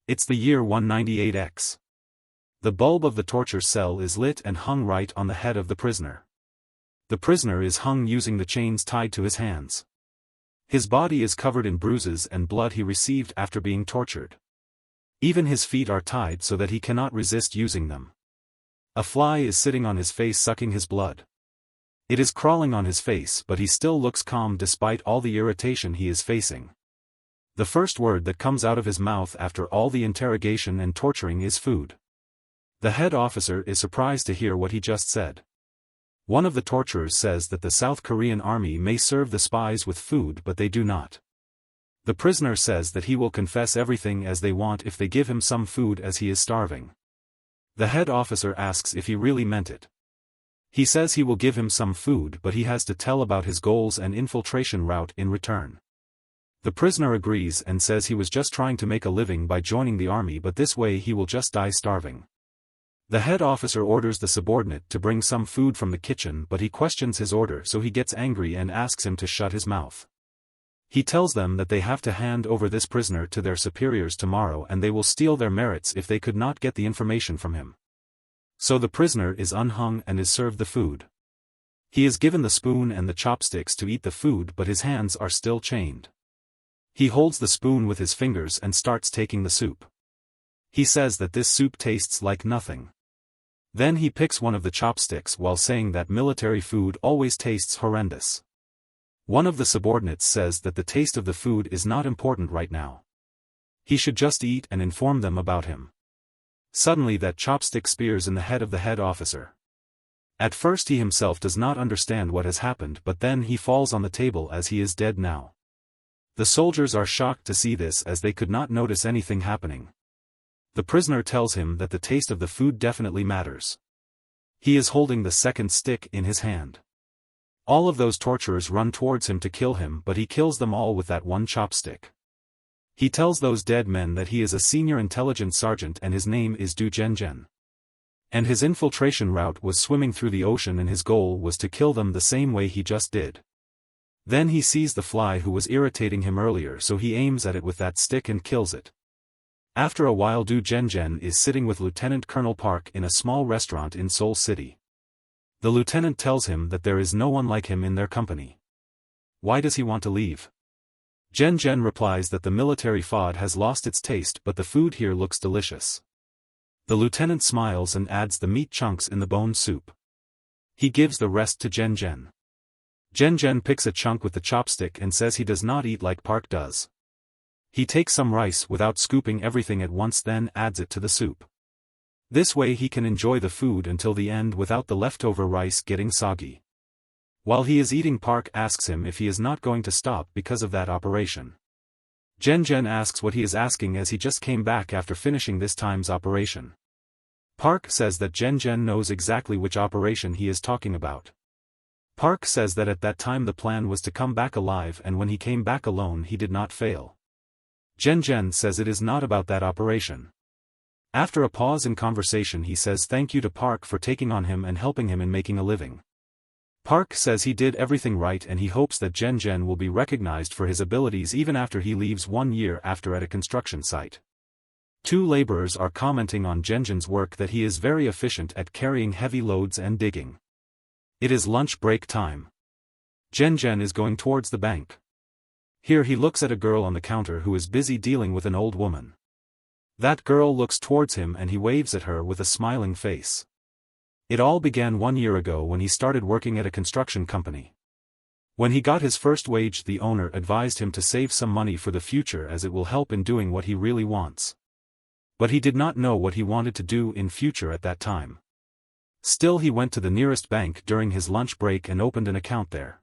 It's the year 198X. The bulb of the torture cell is lit and hung right on the head of the prisoner. The prisoner is hung using the chains tied to his hands. His body is covered in bruises and blood he received after being tortured. Even his feet are tied so that he cannot resist using them. A fly is sitting on his face sucking his blood. It is crawling on his face, but he still looks calm despite all the irritation he is facing. The first word that comes out of his mouth after all the interrogation and torturing is food. The head officer is surprised to hear what he just said. One of the torturers says that the South Korean army may serve the spies with food but they do not. The prisoner says that he will confess everything as they want if they give him some food as he is starving. The head officer asks if he really meant it. He says he will give him some food but he has to tell about his goals and infiltration route in return. The prisoner agrees and says he was just trying to make a living by joining the army but this way he will just die starving. The head officer orders the subordinate to bring some food from the kitchen but he questions his order so he gets angry and asks him to shut his mouth. He tells them that they have to hand over this prisoner to their superiors tomorrow and they will steal their merits if they could not get the information from him. So the prisoner is unhung and is served the food. He is given the spoon and the chopsticks to eat the food but his hands are still chained. He holds the spoon with his fingers and starts taking the soup. He says that this soup tastes like nothing. Then he picks one of the chopsticks while saying that military food always tastes horrendous. One of the subordinates says that the taste of the food is not important right now. He should just eat and inform them about him. Suddenly that chopstick spears in the head of the head officer. At first he himself does not understand what has happened but then he falls on the table as he is dead now. The soldiers are shocked to see this as they could not notice anything happening. The prisoner tells him that the taste of the food definitely matters. He is holding the second stick in his hand. All of those torturers run towards him to kill him but he kills them all with that one chopstick. He tells those dead men that he is a senior intelligence sergeant and his name is Du Zhenjian. And his infiltration route was swimming through the ocean and his goal was to kill them the same way he just did. Then he sees the fly who was irritating him earlier so he aims at it with that stick and kills it. After a while Du Zhenjian is sitting with Lieutenant Colonel Park in a small restaurant in Seoul City. The lieutenant tells him that there is no one like him in their company. Why does he want to leave? Zhenjian replies that the military food has lost its taste but the food here looks delicious. The lieutenant smiles and adds the meat chunks in the bone soup. He gives the rest to Zhenjian. Zhenjian picks a chunk with the chopstick and says he does not eat like Park does. He takes some rice without scooping everything at once then adds it to the soup. This way he can enjoy the food until the end without the leftover rice getting soggy. While he is eating Park asks him if he is not going to stop because of that operation. Zhenjian asks what he is asking as he just came back after finishing this time's operation. Park says that Zhenjian knows exactly which operation he is talking about. Park says that at that time the plan was to come back alive and when he came back alone he did not fail. Zhenjian says it is not about that operation. After a pause in conversation he says thank you to Park for taking on him and helping him in making a living. Park says he did everything right and he hopes that Zhenjian will be recognized for his abilities even after he leaves 1 year after at a construction site. Two laborers are commenting on Zhenjian's work that he is very efficient at carrying heavy loads and digging. It is lunch break time. Zhenjian is going towards the bank. Here he looks at a girl on the counter who is busy dealing with an old woman. That girl looks towards him and he waves at her with a smiling face. It all began 1 year ago when he started working at a construction company. When he got his first wage the owner advised him to save some money for the future as it will help in doing what he really wants. But he did not know what he wanted to do in future at that time. Still he went to the nearest bank during his lunch break and opened an account there.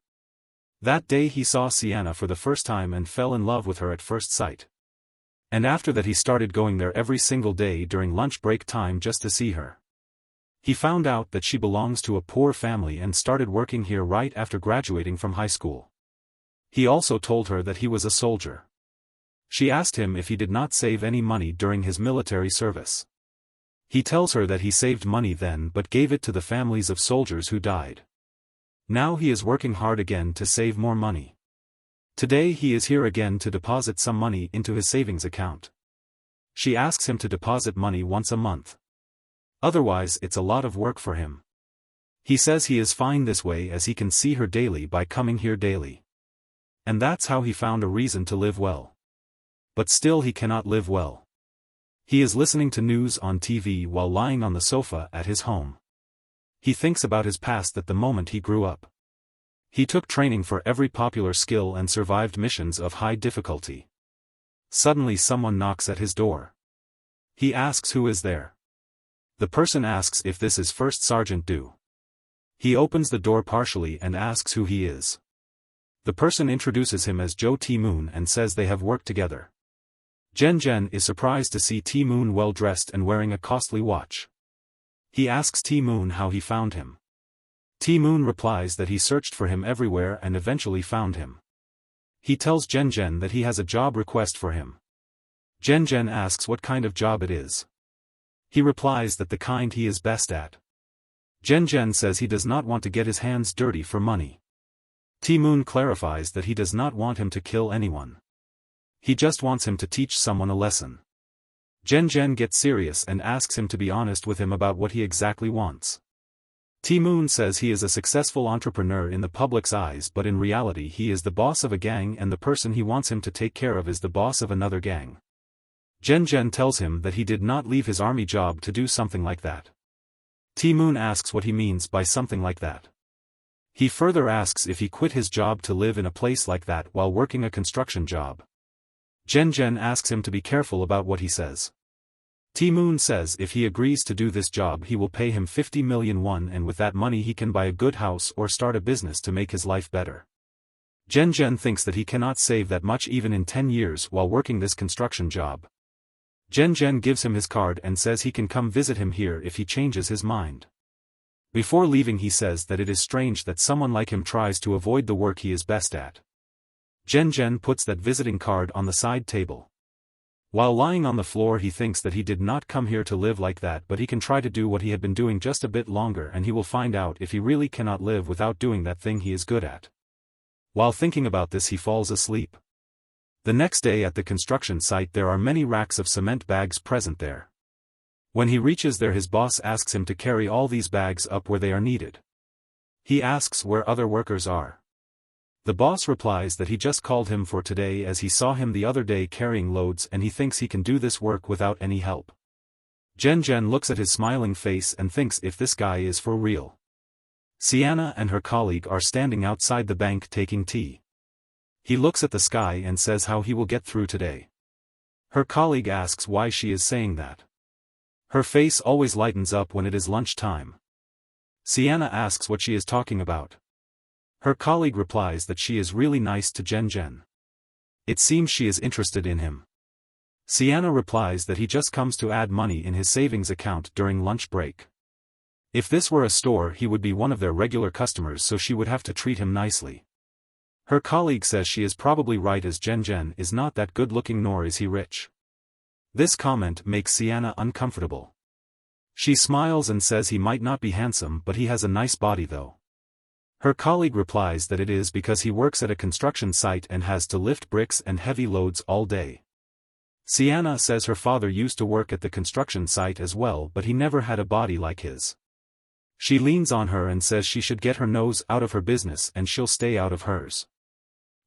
That day he saw Sienna for the first time and fell in love with her at first sight. And after that he started going there every single day during lunch break time just to see her. He found out that she belongs to a poor family and started working here right after graduating from high school. He also told her that he was a soldier. She asked him if he did not save any money during his military service. He tells her that he saved money then but gave it to the families of soldiers who died. Now he is working hard again to save more money. Today he is here again to deposit some money into his savings account. She asks him to deposit money once a month. Otherwise it's a lot of work for him. He says he is fine this way as he can see her daily by coming here daily. And that's how he found a reason to live well. But still he cannot live well. He is listening to news on TV while lying on the sofa at his home. He thinks about his past at the moment he grew up. He took training for every popular skill and survived missions of high difficulty. Suddenly someone knocks at his door. He asks who is there. The person asks if this is First Sergeant Do. He opens the door partially and asks who he is. The person introduces him as Jo Tae-moon and says they have worked together. Janggon is surprised to see Tae-moon well dressed and wearing a costly watch. He asks Tae-moon how he found him. Tae-moon replies that he searched for him everywhere and eventually found him. He tells Janggon that he has a job request for him. Janggon asks what kind of job it is. He replies that the kind he is best at. Janggon says he does not want to get his hands dirty for money. Tae-moon clarifies that he does not want him to kill anyone. He just wants him to teach someone a lesson. Janggon gets serious and asks him to be honest with him about what he exactly wants. Tae-moon says he is a successful entrepreneur in the public's eyes, but in reality he is the boss of a gang and the person he wants him to take care of is the boss of another gang. Janggon tells him that he did not leave his army job to do something like that. Tae-moon asks what he means by something like that. He further asks if he quit his job to live in a place like that while working a construction job. Janggon asks him to be careful about what he says. Tae-moon says if he agrees to do this job he will pay him 50 million won and with that money he can buy a good house or start a business to make his life better. Janggon thinks that he cannot save that much even in 10 years while working this construction job. Janggon gives him his card and says he can come visit him here if he changes his mind. Before leaving he says that it is strange that someone like him tries to avoid the work he is best at. Janggon puts that visiting card on the side table. While lying on the floor he thinks that he did not come here to live like that, but he can try to do what he had been doing just a bit longer and he will find out if he really cannot live without doing that thing he is good at. While thinking about this he falls asleep. The next day at the construction site there are many racks of cement bags present there. When he reaches there his boss asks him to carry all these bags up where they are needed. He asks where other workers are. The boss replies that he just called him for today as he saw him the other day carrying loads and he thinks he can do this work without any help. Janggon looks at his smiling face and thinks if this guy is for real. Sienna and her colleague are standing outside the bank taking tea. He looks at the sky and says how he will get through today. Her colleague asks why she is saying that. Her face always lightens up when it is lunch time. Sienna asks what she is talking about. Her colleague replies that she is really nice to Janggon. It seems she is interested in him. Sienna replies that he just comes to add money in his savings account during lunch break. If this were a store he would be one of their regular customers so she would have to treat him nicely. Her colleague says she is probably right as Janggon is not that good looking nor is he rich. This comment makes Sienna uncomfortable. She smiles and says he might not be handsome but he has a nice body though. Her colleague replies that it is because he works at a construction site and has to lift bricks and heavy loads all day. Sienna says her father used to work at the construction site as well but he never had a body like his. She leans on her and says she should get her nose out of her business and she'll stay out of hers.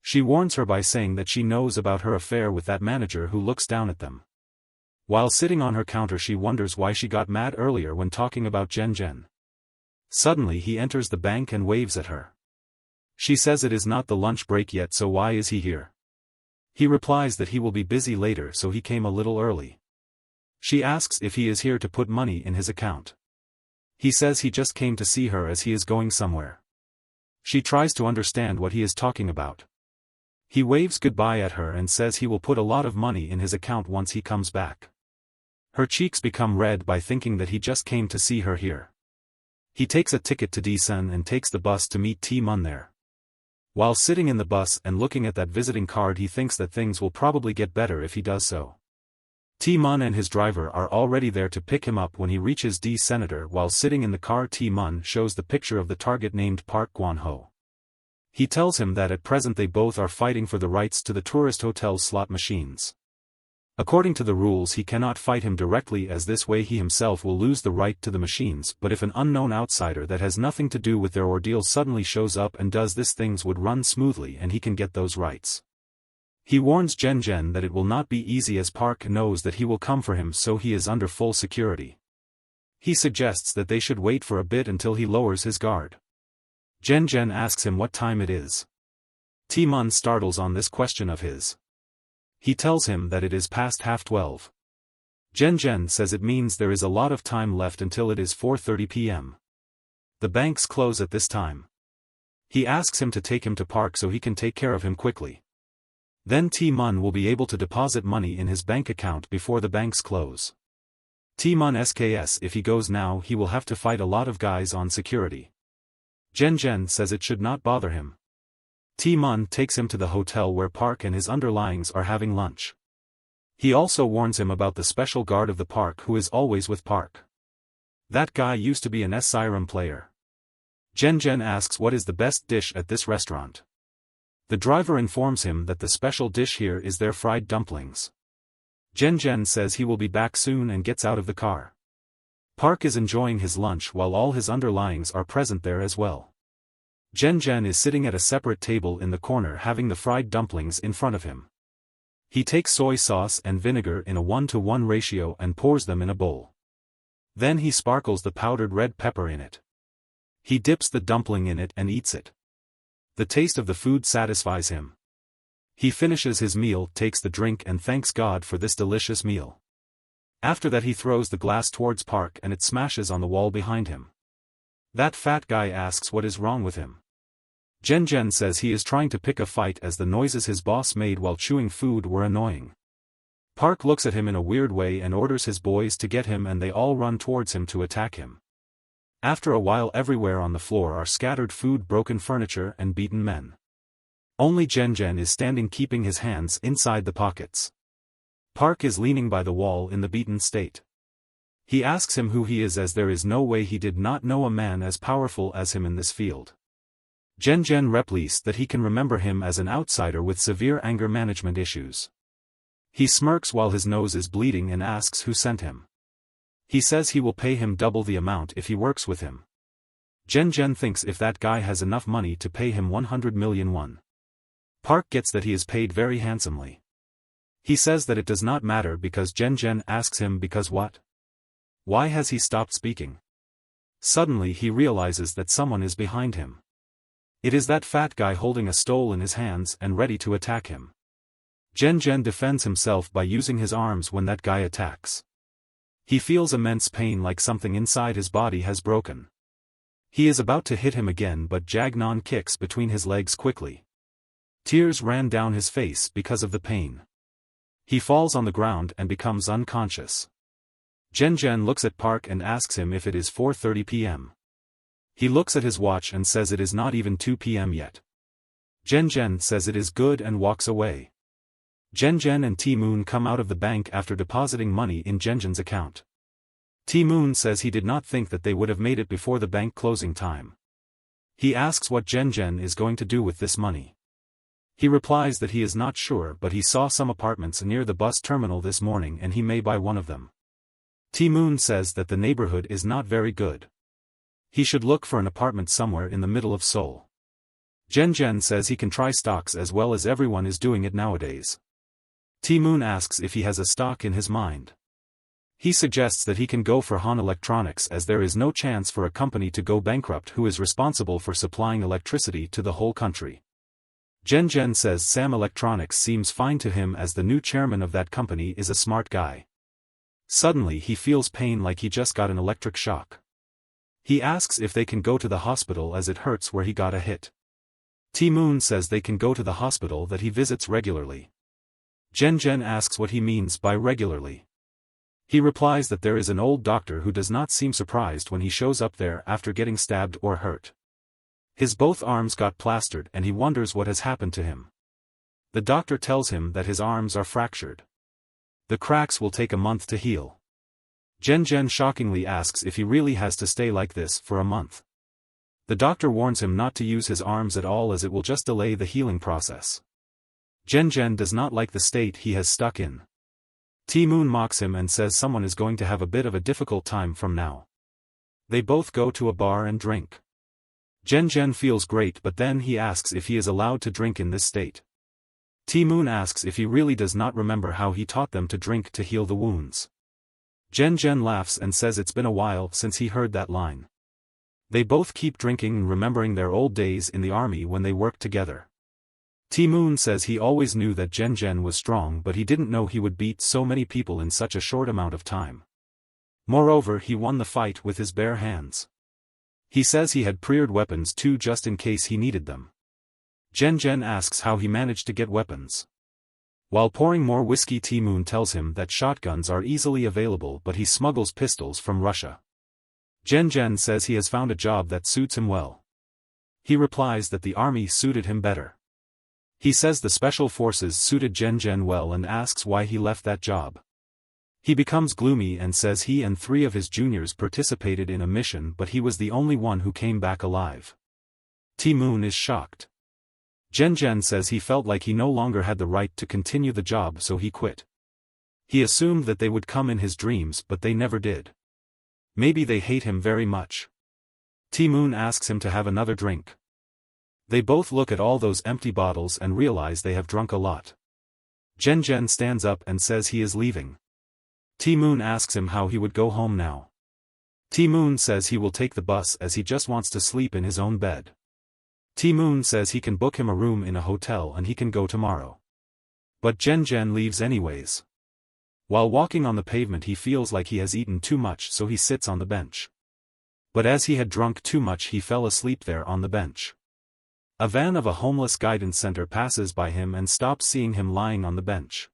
She warns her by saying that she knows about her affair with that manager who looks down at them. While sitting on her counter she wonders why she got mad earlier when talking about Janggon. Suddenly he enters the bank and waves at her. She says it is not the lunch break yet so why is he here? He replies that he will be busy later so he came a little early. She asks if he is here to put money in his account. He says he just came to see her as he is going somewhere. She tries to understand what he is talking about. He waves goodbye at her and says he will put a lot of money in his account once he comes back. Her cheeks become red by thinking that he just came to see her here. He takes a ticket to Daesan and takes the bus to meet Tae-moon there. While sitting in the bus and looking at that visiting card he thinks that things will probably get better if he does so. Tae-moon and his driver are already there to pick him up when he reaches D. Senator. While sitting in the car Tae-moon shows the picture of the target named Park Gwon-ho. He tells him that at present they both are fighting for the rights to the tourist hotel's slot machines. According to the rules he cannot fight him directly, as this way he himself will lose the right to the machines, but if an unknown outsider that has nothing to do with their ordeal suddenly shows up and does this, things would run smoothly and he can get those rights. He warns Janggon that it will not be easy, as Park knows that he will come for him, so he is under full security. He suggests that they should wait for a bit until he lowers his guard. Janggon asks him what time it is. Taemun startles on this question of his. He tells him that it is past 12:30. Janggon says it means there is a lot of time left until it is 4:30 p.m. The banks close at this time. He asks him to take him to Park so he can take care of him quickly. Then Taemun will be able to deposit money in his bank account before the banks close. Taemun asks if he goes now he will have to fight a lot of guys on security. Janggon says it should not bother him. Taemun takes him to the hotel where Park and his underlings are having lunch. He also warns him about the special guard of the park who is always with Park. That guy used to be an Siren player. Janggon asks what is the best dish at this restaurant. The driver informs him that the special dish here is their fried dumplings. Janggon says he will be back soon and gets out of the car. Park is enjoying his lunch while all his underlings are present there as well. Janggon is sitting at a separate table in the corner having the fried dumplings in front of him. He takes soy sauce and vinegar in a 1-to-1 ratio and pours them in a bowl. Then he sparkles the powdered red pepper in it. He dips the dumpling in it and eats it. The taste of the food satisfies him. He finishes his meal, takes the drink and thanks God for this delicious meal. After that he throws the glass towards Park and it smashes on the wall behind him. That fat guy asks what is wrong with him. Janggon says he is trying to pick a fight as the noises his boss made while chewing food were annoying. Park looks at him in a weird way and orders his boys to get him and they all run towards him to attack him. After a while everywhere on the floor are scattered food, broken furniture and beaten men. Only Janggon is standing keeping his hands inside the pockets. Park is leaning by the wall in the beaten state. He asks him who he is as there is no way he did not know a man as powerful as him in this field. Janggon replies that he can remember him as an outsider with severe anger management issues. He smirks while his nose is bleeding and asks who sent him. He says he will pay him double the amount if he works with him. Janggon thinks if that guy has enough money to pay him 100 million won. Park gets that he is paid very handsomely. He says that it does not matter because Janggon asks him because what? Why has he stopped speaking? Suddenly he realizes that someone is behind him. It is that fat guy holding a stole in his hands and ready to attack him. Janggon defends himself by using his arms when that guy attacks. He feels immense pain like something inside his body has broken. He is about to hit him again but Janggon kicks between his legs quickly. Tears ran down his face because of the pain. He falls on the ground and becomes unconscious. Janggon looks at Park and asks him if it is 4:30 p.m. He looks at his watch and says it is not even 2 p.m. yet. Janggon says it is good and walks away. Janggon and Taemun come out of the bank after depositing money in Janggon's account. Taemun says he did not think that they would have made it before the bank closing time. He asks what Janggon is going to do with this money. He replies that he is not sure but he saw some apartments near the bus terminal this morning and he may buy one of them. Taemun says that the neighborhood is not very good. He should look for an apartment somewhere in the middle of Seoul. Janggon says he can try stocks as well as everyone is doing it nowadays. Taemun asks if he has a stock in his mind. He suggests that he can go for Han Electronics as there is no chance for a company to go bankrupt who is responsible for supplying electricity to the whole country. Janggon says Sam Electronics seems fine to him as the new chairman of that company is a smart guy. Suddenly he feels pain like he just got an electric shock. He asks if they can go to the hospital as it hurts where he got a hit. Taemun says they can go to the hospital that he visits regularly. Janggon asks what he means by regularly. He replies that there is an old doctor who does not seem surprised when he shows up there after getting stabbed or hurt. His both arms got plastered and he wonders what has happened to him. The doctor tells him that his arms are fractured. The cracks will take a month to heal. Janggon shockingly asks if he really has to stay like this for a month. The doctor warns him not to use his arms at all as it will just delay the healing process. Janggon does not like the state he has stuck in. T-Moon mocks him and says someone is going to have a bit of a difficult time from now. They both go to a bar and drink. Janggon feels great, but then he asks if he is allowed to drink in this state. T-Moon asks if he really does not remember how he taught them to drink to heal the wounds. Janggon laughs and says it's been a while since he heard that line. They both keep drinking and remembering their old days in the army when they worked together. T-Moon says he always knew that Janggon was strong, but he didn't know he would beat so many people in such a short amount of time. Moreover, he won the fight with his bare hands. He says he had prepared weapons too just in case he needed them. Janggon asks how he managed to get weapons. While pouring more whiskey, T-Moon tells him that shotguns are easily available, but he smuggles pistols from Russia. Janggon says he has found a job that suits him well. He replies that the army suited him better. He says the special forces suited Janggon well and asks why he left that job. He becomes gloomy and says he and 3 of his juniors participated in a mission, but he was the only one who came back alive. T-Moon is shocked. Janggon says he felt like he no longer had the right to continue the job, so he quit. He assumed that they would come in his dreams, but they never did. Maybe they hate him very much. T-Moon asks him to have another drink. They both look at all those empty bottles and realize they have drunk a lot. Janggon stands up and says he is leaving. T-Moon asks him how he would go home now. T-Moon says he will take the bus as he just wants to sleep in his own bed. T-Moon says he can book him a room in a hotel and he can go tomorrow. But Janggon leaves anyways. While walking on the pavement, he feels like he has eaten too much, so he sits on the bench. But as he had drunk too much, he fell asleep there on the bench. A van of a homeless guidance center passes by him and stops, seeing him lying on the bench.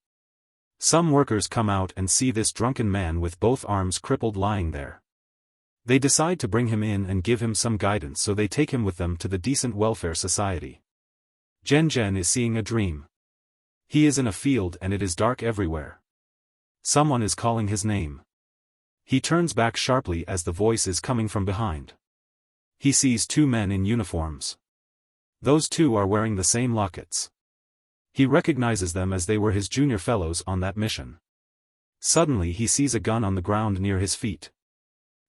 Some workers come out and see this drunken man with both arms crippled lying there. They decide to bring him in and give him some guidance, so they take him with them to the Daesan Welfare Society. Janggon is seeing a dream. He is in a field and it is dark everywhere. Someone is calling his name. He turns back sharply as the voice is coming from behind. He sees 2 men in uniforms. Those 2 are wearing the same lockets. He recognizes them as they were his junior fellows on that mission. Suddenly he sees a gun on the ground near his feet.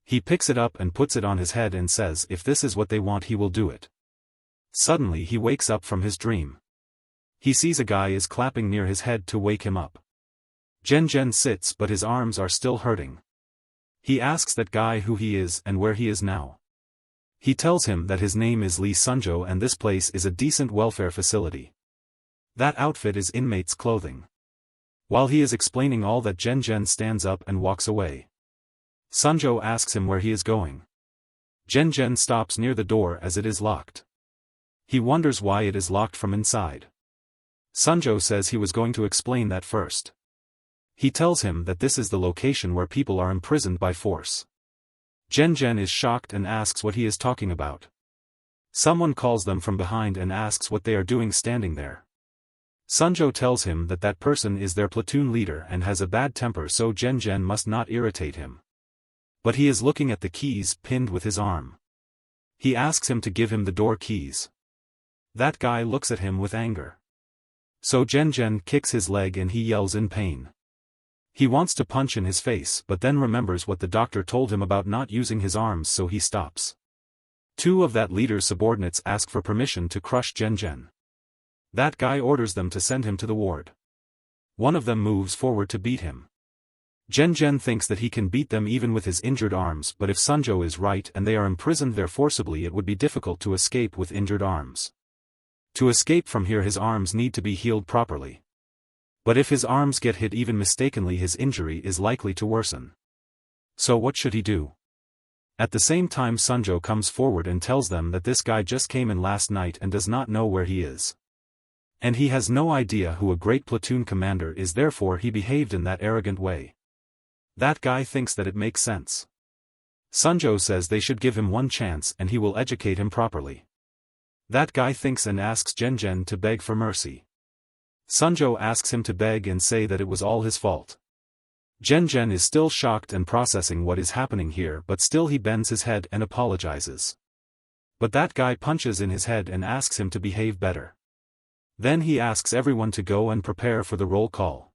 He picks it up and puts it on his head and says if this is what they want, he will do it. Suddenly he wakes up from his dream. He sees a guy is clapping near his head to wake him up. Janggon sits, but his arms are still hurting. He asks that guy who he is and where he is now. He tells him that his name is Lee Sunjo and this place is a decent welfare facility. That outfit is inmates' clothing. While he is explaining all that, Janggon stands up and walks away. Sunjo asks him where he is going. Janggon stops near the door as it is locked. He wonders why it is locked from inside. Sunjo says he was going to explain that first. He tells him that this is the location where people are imprisoned by force. Janggon is shocked and asks what he is talking about. Someone calls them from behind and asks what they are doing standing there. Sunjo tells him that that person is their platoon leader and has a bad temper, so Janggon must not irritate him. But he is looking at the keys pinned with his arm. He asks him to give him the door keys. That guy looks at him with anger. So Janggon kicks his leg and he yells in pain. He wants to punch in his face, but then remembers what the doctor told him about not using his arms, so he stops. 2 of that leader's subordinates ask for permission to crush Janggon. That guy orders them to send him to the ward. One of them moves forward to beat him. Janggon thinks that he can beat them even with his injured arms, but if Sunjo is right and they are imprisoned there forcibly, it would be difficult to escape with injured arms. To escape from here, his arms need to be healed properly. But if his arms get hit even mistakenly, his injury is likely to worsen. So what should he do? At the same time, Sunjo comes forward and tells them that this guy just came in last night and does not know where he is. And he has no idea who a great platoon commander is, therefore he behaved in that arrogant way. That guy thinks that it makes sense. Sunjo says they should give him one chance and he will educate him properly. That guy thinks and asks Janggon to beg for mercy. Sunjo asks him to beg and say that it was all his fault. Janggon is still shocked and processing what is happening here, but still he bends his head and apologizes. But that guy punches in his head and asks him to behave better. Then he asks everyone to go and prepare for the roll call.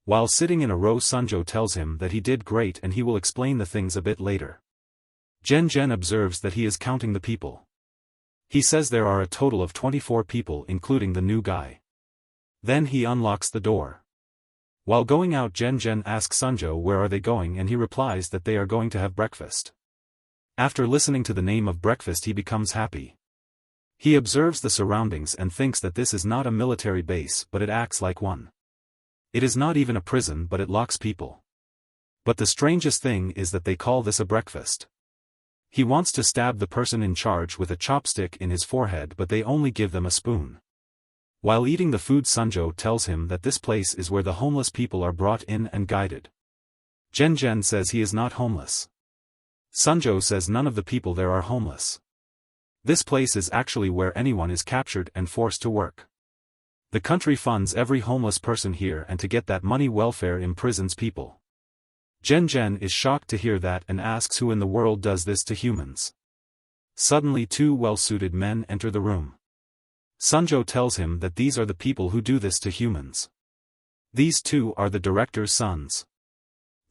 While sitting in a row, Sunjo tells him that he did great and he will explain the things a bit later. Janggon observes that he is counting the people. He says there are a total of 24 people including the new guy. Then he unlocks the door. While going out, Janggon asks Sunjo where are they going and he replies that they are going to have breakfast. After listening to the name of breakfast he becomes happy. He observes the surroundings and thinks that this is not a military base but it acts like one. It is not even a prison but it locks people. But the strangest thing is that they call this a breakfast. He wants to stab the person in charge with a chopstick in his forehead but they only give them a spoon. While eating the food, Sunjo tells him that this place is where the homeless people are brought in and guided. Janggon says he is not homeless. Sunjo says none of the people there are homeless. This place is actually where anyone is captured and forced to work. The country funds every homeless person here and to get that money welfare imprisons people. Janggon is shocked to hear that and asks who in the world does this to humans. Suddenly two well-suited men enter the room. Sunjo tells him that these are the people who do this to humans. These two are the director's sons.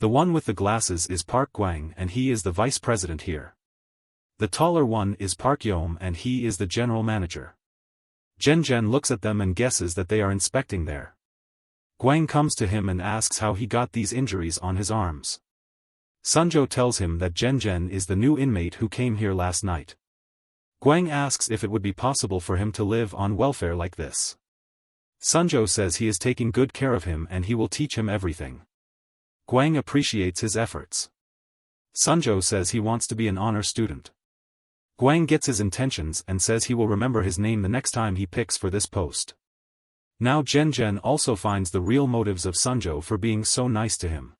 The one with the glasses is Park Gwang and he is the vice president here. The taller one is Park Yom and he is the general manager. Janggon looks at them and guesses that they are inspecting there. Gwang comes to him and asks how he got these injuries on his arms. Sunjo tells him that Janggon is the new inmate who came here last night. Gwang asks if it would be possible for him to live on welfare like this. Sunjo says he is taking good care of him and he will teach him everything. Gwang appreciates his efforts. Sunjo says he wants to be an honor student. Gwang gets his intentions and says he will remember his name the next time he picks for this post. Now Janggon also finds the real motives of Sunjo for being so nice to him.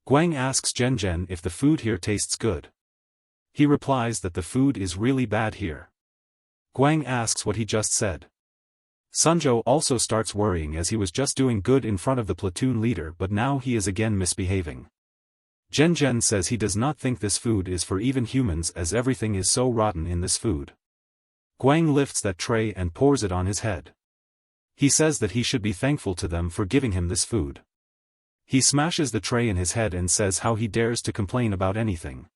Gwang asks Janggon if the food here tastes good. He replies that the food is really bad here. Gwang asks what he just said. Sunjo also starts worrying as he was just doing good in front of the platoon leader but now he is again misbehaving. Janggon says he does not think this food is for even humans as everything is so rotten in this food. Gwang lifts that tray and pours it on his head. He says that he should be thankful to them for giving him this food. He smashes the tray in his head and says how he dares to complain about anything.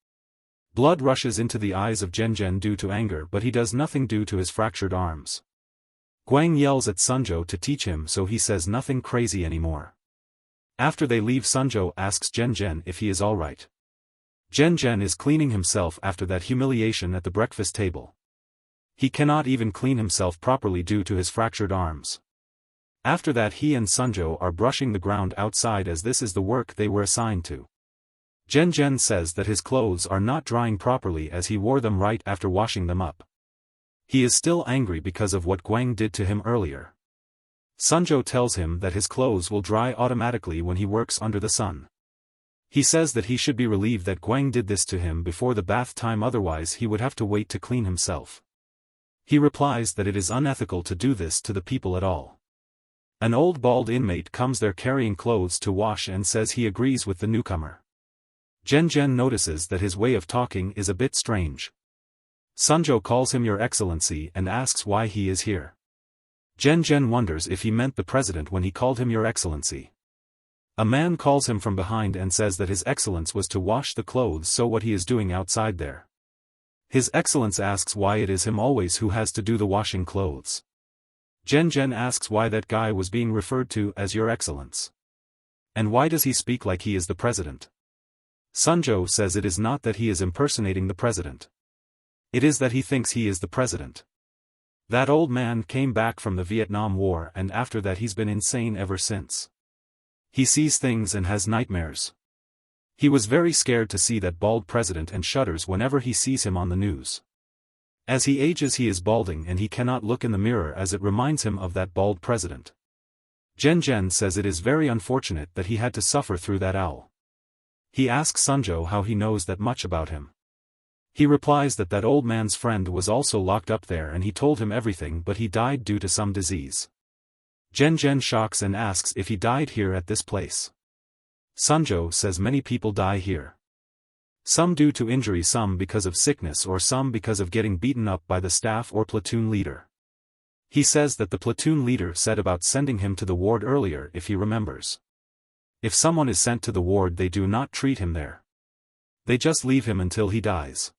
Blood rushes into the eyes of Janggon due to anger but he does nothing due to his fractured arms. Gwang yells at Sunjo to teach him so he says nothing crazy anymore. After they leave, Sunjo asks Janggon if he is alright. Janggon is cleaning himself after that humiliation at the breakfast table. He cannot even clean himself properly due to his fractured arms. After that he and Sunjo are brushing the ground outside as this is the work they were assigned to. Janggon says that his clothes are not drying properly as he wore them right after washing them up. He is still angry because of what Gwang did to him earlier. Sunjo tells him that his clothes will dry automatically when he works under the sun. He says that he should be relieved that Gwang did this to him before the bath time, otherwise he would have to wait to clean himself. He replies that it is unethical to do this to the people at all. An old bald inmate comes there carrying clothes to wash and says he agrees with the newcomer. Janggon notices that his way of talking is a bit strange. Sunjo calls him Your Excellency and asks why he is here. Janggon wonders if he meant the president when he called him Your Excellency. A man calls him from behind and says that His Excellence was to wash the clothes, so what he is doing outside there. His Excellence asks why it is him always who has to do the washing clothes. Janggon asks why that guy was being referred to as Your Excellence. And why does he speak like he is the president? Sunjo says it is not that he is impersonating the president. It is that he thinks he is the president. That old man came back from the Vietnam War and after that he's been insane ever since. He sees things and has nightmares. He was very scared to see that bald president and shudders whenever he sees him on the news. As he ages he is balding and he cannot look in the mirror as it reminds him of that bald president. Janggon says it is very unfortunate that he had to suffer through that owl. He asks Sunjo how he knows that much about him. He replies that that old man's friend was also locked up there and he told him everything but he died due to some disease. Janggon shocks and asks if he died here at this place. Sunjo says many people die here. Some due to injury, some because of sickness or some because of getting beaten up by the staff or platoon leader. He says that the platoon leader said about sending him to the ward earlier if he remembers. If someone is sent to the ward, they do not treat him there. They just leave him until he dies.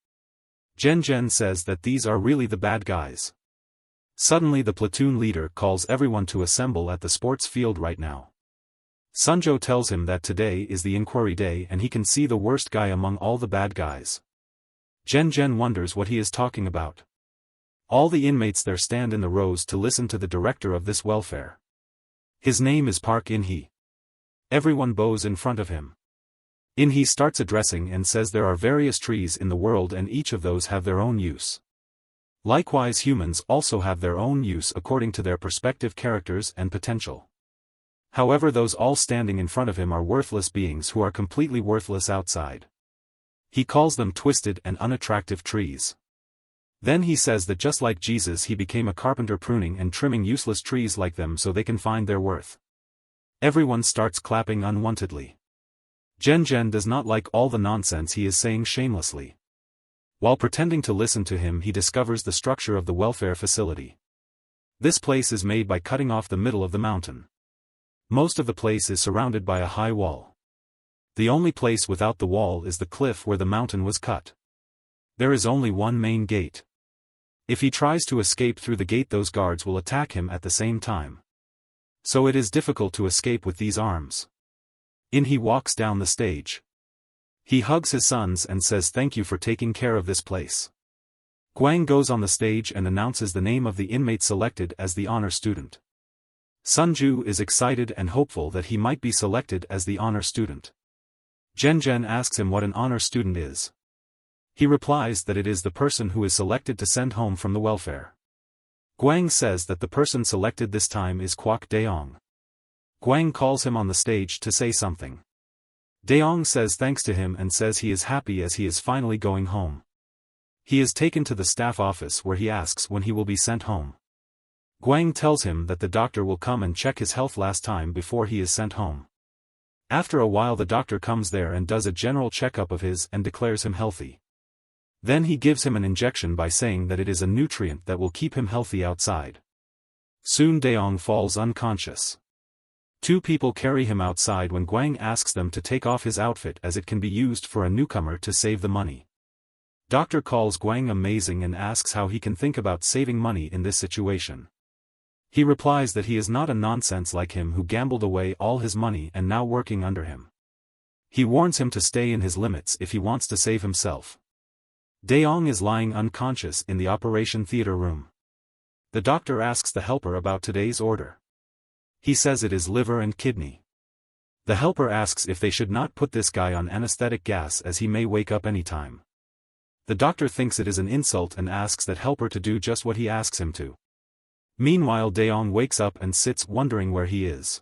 Janggon says that these are really the bad guys. Suddenly the platoon leader calls everyone to assemble at the sports field right now. Sunjo tells him that today is the inquiry day and he can see the worst guy among all the bad guys. Janggon wonders what he is talking about. All the inmates there stand in the rows to listen to the director of this welfare. His name is Park In-hee. Everyone bows in front of him. In-hee starts addressing and says there are various trees in the world and each of those have their own use. Likewise, humans also have their own use according to their perspective, characters and potential. However, those all standing in front of him are worthless beings who are completely worthless outside. He calls them twisted and unattractive trees. Then he says that just like Jesus, he became a carpenter, pruning and trimming useless trees like them so they can find their worth. Everyone starts clapping unwantedly. Janggon does not like all the nonsense he is saying shamelessly. While pretending to listen to him, he discovers the structure of the welfare facility. This place is made by cutting off the middle of the mountain. Most of the place is surrounded by a high wall. The only place without the wall is the cliff where the mountain was cut. There is only one main gate. If he tries to escape through the gate, those guards will attack him at the same time. So it is difficult to escape with these arms. In-hee walks down the stage. He hugs his sons and says thank you for taking care of this place. Gwang goes on the stage and announces the name of the inmate selected as the honor student. Sunju is excited and hopeful that he might be selected as the honor student. Janggon asks him what an honor student is. He replies that it is the person who is selected to send home from the welfare. Gwang says that the person selected this time is Kwak Daeong. Gwang calls him on the stage to say something. Daeong says thanks to him and says he is happy as he is finally going home. He is taken to the staff office where he asks when he will be sent home. Gwang tells him that the doctor will come and check his health last time before he is sent home. After a while the doctor comes there and does a general checkup of his and declares him healthy. Then he gives him an injection by saying that it is a nutrient that will keep him healthy outside. Soon Daeong falls unconscious. Two people carry him outside when Gwang asks them to take off his outfit as it can be used for a newcomer to save the money. Doctor calls Gwang amazing and asks how he can think about saving money in this situation. He replies that he is not a nonsense like him who gambled away all his money and now working under him. He warns him to stay in his limits if he wants to save himself. Daeong is lying unconscious in the operation theater room. The doctor asks the helper about today's order. He says it is liver and kidney. The helper asks if they should not put this guy on anesthetic gas as he may wake up any time. The doctor thinks it is an insult and asks that helper to do just what he asks him to. Meanwhile Daeong wakes up and sits wondering where he is.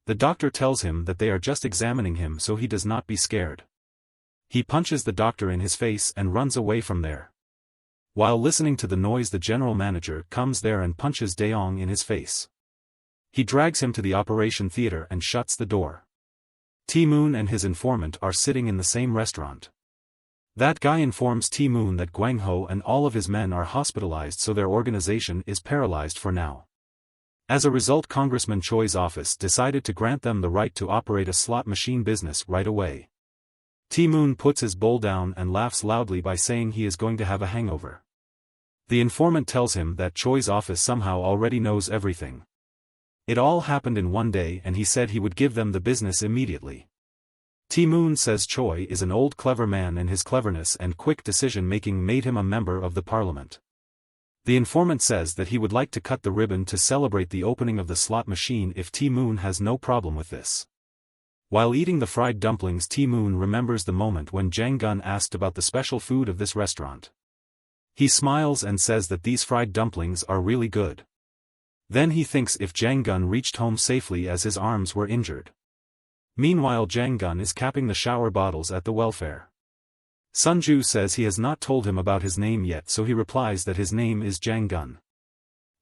The doctor tells him that they are just examining him so he does not be scared. He punches the doctor in his face and runs away from there. While listening to the noise, the general manager comes there and punches Daeong in his face. He drags him to the operation theater and shuts the door. T-Moon and his informant are sitting in the same restaurant. That guy informs T-Moon that Gwang Ho and all of his men are hospitalized, so their organization is paralyzed for now. As a result, Congressman Choi's office decided to grant them the right to operate a slot machine business right away. T-Moon puts his bowl down and laughs loudly by saying he is going to have a hangover. The informant tells him that Choi's office somehow already knows everything. It all happened in one day and he said he would give them the business immediately. T-Moon says Choi is an old clever man and his cleverness and quick decision-making made him a member of the parliament. The informant says that he would like to cut the ribbon to celebrate the opening of the slot machine if T-Moon has no problem with this. While eating the fried dumplings, T-Moon remembers the moment when Janggon asked about the special food of this restaurant. He smiles and says that these fried dumplings are really good. Then he thinks if Janggon reached home safely as his arms were injured. Meanwhile Janggon is capping the shower bottles at the welfare. Sunju says he has not told him about his name yet, so he replies that his name is Janggon.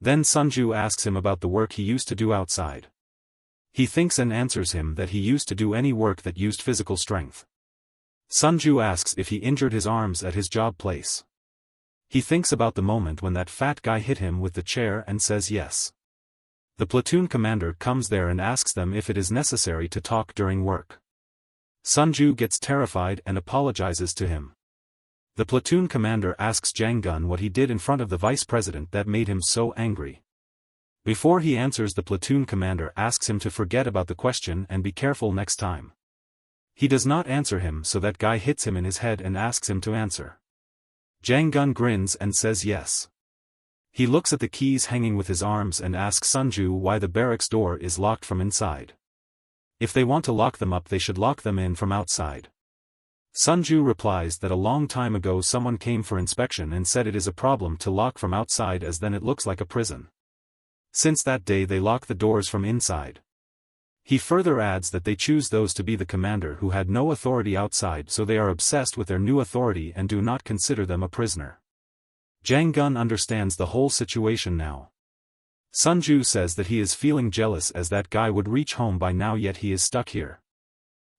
Then Sunju asks him about the work he used to do outside. He thinks and answers him that he used to do any work that used physical strength. Sunju asks if he injured his arms at his job place. He thinks about the moment when that fat guy hit him with the chair and says yes. The platoon commander comes there and asks them if it is necessary to talk during work. Sunju gets terrified and apologizes to him. The platoon commander asks Janggon what he did in front of the vice president that made him so angry. Before he answers, the platoon commander asks him to forget about the question and be careful next time. He does not answer him, so that guy hits him in his head and asks him to answer. Janggon grins and says yes. He looks at the keys hanging with his arms and asks Sunju why the barracks door is locked from inside. If they want to lock them up, they should lock them in from outside. Sunju replies that a long time ago someone came for inspection and said it is a problem to lock from outside, as then it looks like a prison. Since that day they lock the doors from inside. He further adds that they choose those to be the commander who had no authority outside, so they are obsessed with their new authority and do not consider them a prisoner. Janggon understands the whole situation now. Sunju says that he is feeling jealous as that guy would reach home by now, yet he is stuck here.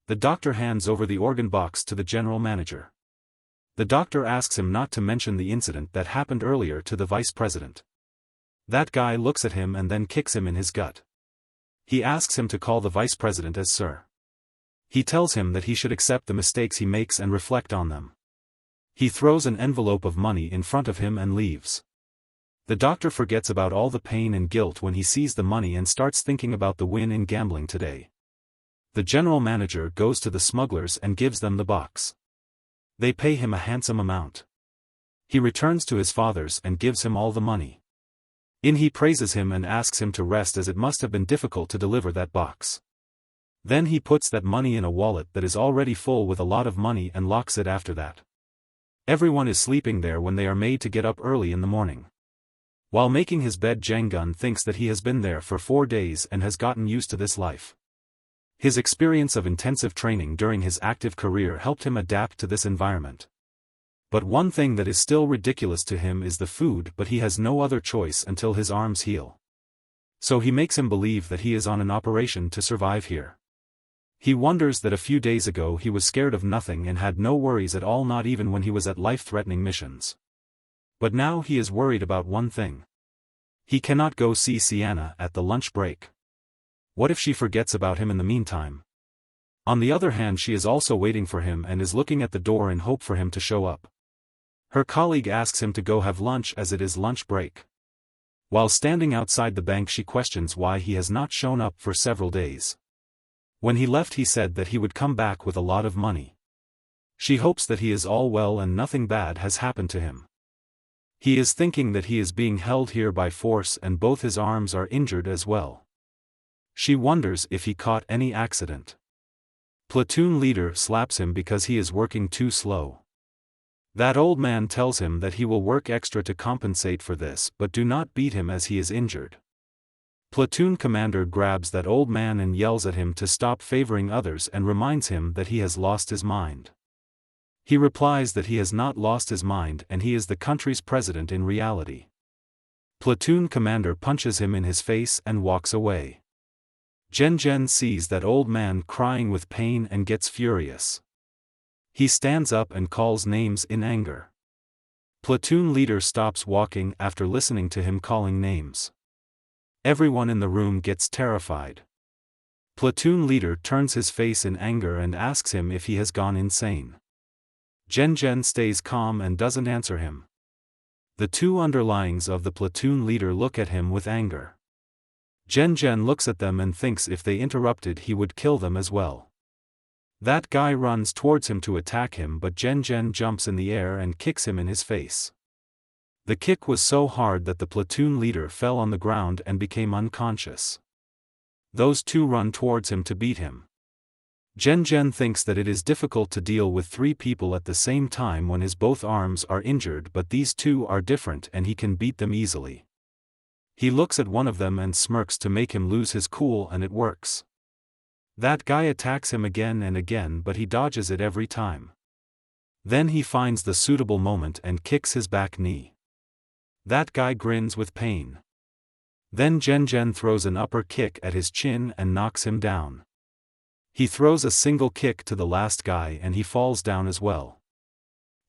The doctor hands over the organ box to the general manager. The doctor asks him not to mention the incident that happened earlier to the vice president. That guy looks at him and then kicks him in his gut. He asks him to call the vice president as sir. He tells him that he should accept the mistakes he makes and reflect on them. He throws an envelope of money in front of him and leaves. The doctor forgets about all the pain and guilt when he sees the money and starts thinking about the win in gambling today. The general manager goes to the smugglers and gives them the box. They pay him a handsome amount. He returns to his father's and gives him all the money. He praises him and asks him to rest, as it must have been difficult to deliver that box. Then he puts that money in a wallet that is already full with a lot of money and locks it after that. Everyone is sleeping there when they are made to get up early in the morning. While making his bed, Janggon thinks that he has been there for 4 days and has gotten used to this life. His experience of intensive training during his active career helped him adapt to this environment. But one thing that is still ridiculous to him is the food, but he has no other choice until his arms heal. So he makes him believe that he is on an operation to survive here. He wonders that a few days ago he was scared of nothing and had no worries at all, not even when he was at life-threatening missions. But now he is worried about one thing. He cannot go see Sienna at the lunch break. What if she forgets about him in the meantime? On the other hand, she is also waiting for him and is looking at the door in hope for him to show up. Her colleague asks him to go have lunch as it is lunch break. While standing outside the bank, she questions why he has not shown up for several days. When he left, he said that he would come back with a lot of money. She hopes that he is all well and nothing bad has happened to him. He is thinking that he is being held here by force and both his arms are injured as well. She wonders if he caught any accident. Platoon leader slaps him because he is working too slow. That old man tells him that he will work extra to compensate for this, but do not beat him as he is injured. Platoon commander grabs that old man and yells at him to stop favoring others and reminds him that he has lost his mind. He replies that he has not lost his mind and he is the country's president in reality. Platoon commander punches him in his face and walks away. Janggon sees that old man crying with pain and gets furious. He stands up and calls names in anger. Platoon leader stops walking after listening to him calling names. Everyone in the room gets terrified. Platoon leader turns his face in anger and asks him if he has gone insane. Janggon stays calm and doesn't answer him. The two underlings of the platoon leader look at him with anger. Janggon looks at them and thinks if they interrupted he would kill them as well. That guy runs towards him to attack him, but Janggon jumps in the air and kicks him in his face. The kick was so hard that the platoon leader fell on the ground and became unconscious. Those two run towards him to beat him. Janggon thinks that it is difficult to deal with 3 people at the same time when his both arms are injured, but these two are different and he can beat them easily. He looks at one of them and smirks to make him lose his cool, and it works. That guy attacks him again and again, but he dodges it every time. Then he finds the suitable moment and kicks his back knee. That guy grins with pain. Then Janggon throws an upper kick at his chin and knocks him down. He throws a single kick to the last guy and he falls down as well.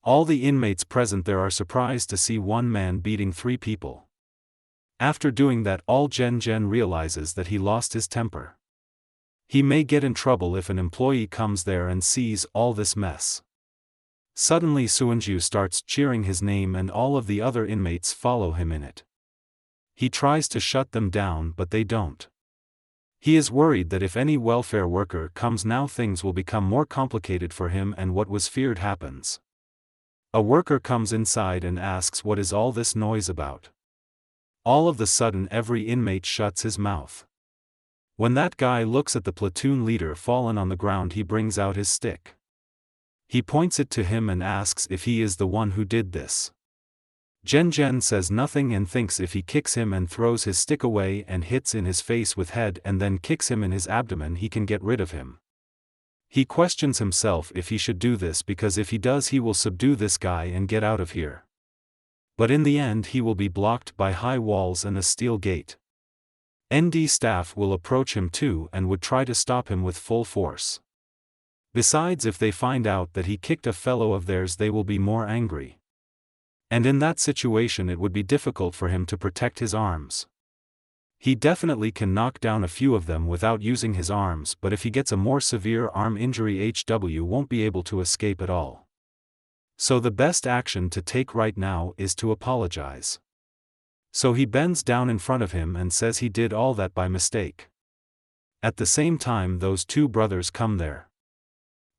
All the inmates present there are surprised to see one man beating 3 people. After doing that, all Janggon realizes that he lost his temper. He may get in trouble if an employee comes there and sees all this mess. Suddenly Suunju starts cheering his name and all of the other inmates follow him in it. He tries to shut them down but they don't. He is worried that if any welfare worker comes now things will become more complicated for him and what was feared happens. A worker comes inside and asks what is all this noise about. All of the sudden every inmate shuts his mouth. When that guy looks at the platoon leader fallen on the ground, he brings out his stick. He points it to him and asks if he is the one who did this. Janggon says nothing and thinks if he kicks him and throws his stick away and hits in his face with head and then kicks him in his abdomen he can get rid of him. He questions himself if he should do this because if he does he will subdue this guy and get out of here. But in the end he will be blocked by high walls and a steel gate. ND staff will approach him too and would try to stop him with full force. Besides, if they find out that he kicked a fellow of theirs they will be more angry. And in that situation it would be difficult for him to protect his arms. He definitely can knock down a few of them without using his arms, but if he gets a more severe arm injury HW won't be able to escape at all. So the best action to take right now is to apologize. So he bends down in front of him and says he did all that by mistake. At the same time those two brothers come there.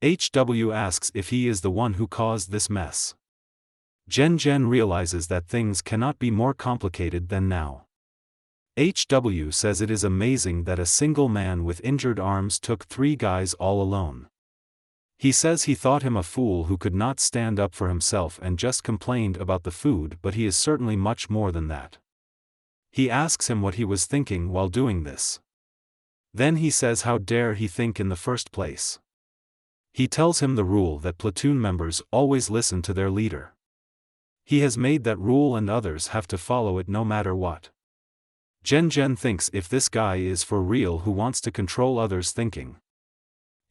HW asks if he is the one who caused this mess. Janggon realizes that things cannot be more complicated than now. HW says it is amazing that a single man with injured arms took 3 guys all alone. He says he thought him a fool who could not stand up for himself and just complained about the food, but he is certainly much more than that. He asks him what he was thinking while doing this. Then he says how dare he think in the first place. He tells him the rule that platoon members always listen to their leader. He has made that rule and others have to follow it no matter what. Janggon thinks if this guy is for real who wants to control others' thinking.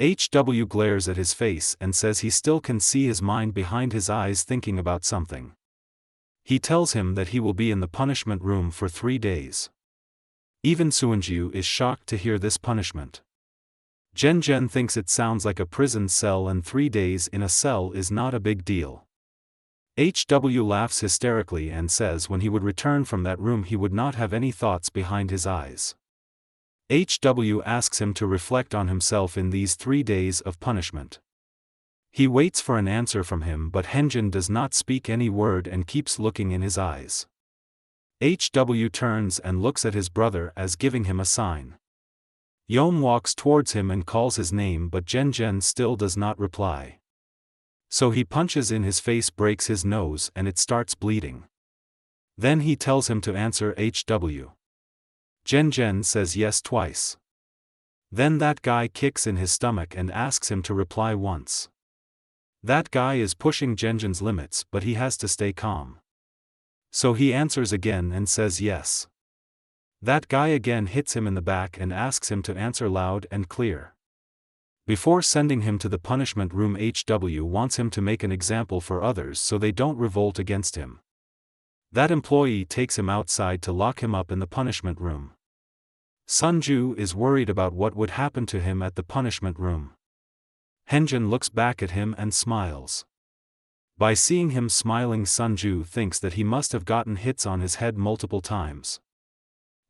HW glares at his face and says he still can see his mind behind his eyes thinking about something. He tells him that he will be in the punishment room for 3 days. Even Suunju is shocked to hear this punishment. Janggon thinks it sounds like a prison cell and 3 days in a cell is not a big deal. HW laughs hysterically and says when he would return from that room he would not have any thoughts behind his eyes. HW asks him to reflect on himself in these 3 days of punishment. He waits for an answer from him but Henjin does not speak any word and keeps looking in his eyes. HW turns and looks at his brother as giving him a sign. Yom walks towards him and calls his name but Janggon still does not reply. So he punches in his face, breaks his nose and it starts bleeding. Then he tells him to answer HW. Janggon says yes twice. Then that guy kicks in his stomach and asks him to reply once. That guy is pushing Janggon's limits but he has to stay calm. So he answers again and says yes. That guy again hits him in the back and asks him to answer loud and clear. Before sending him to the punishment room HW wants him to make an example for others so they don't revolt against him. That employee takes him outside to lock him up in the punishment room. Sunju is worried about what would happen to him at the punishment room. Henjin looks back at him and smiles. By seeing him smiling, Sunju thinks that he must have gotten hits on his head multiple times.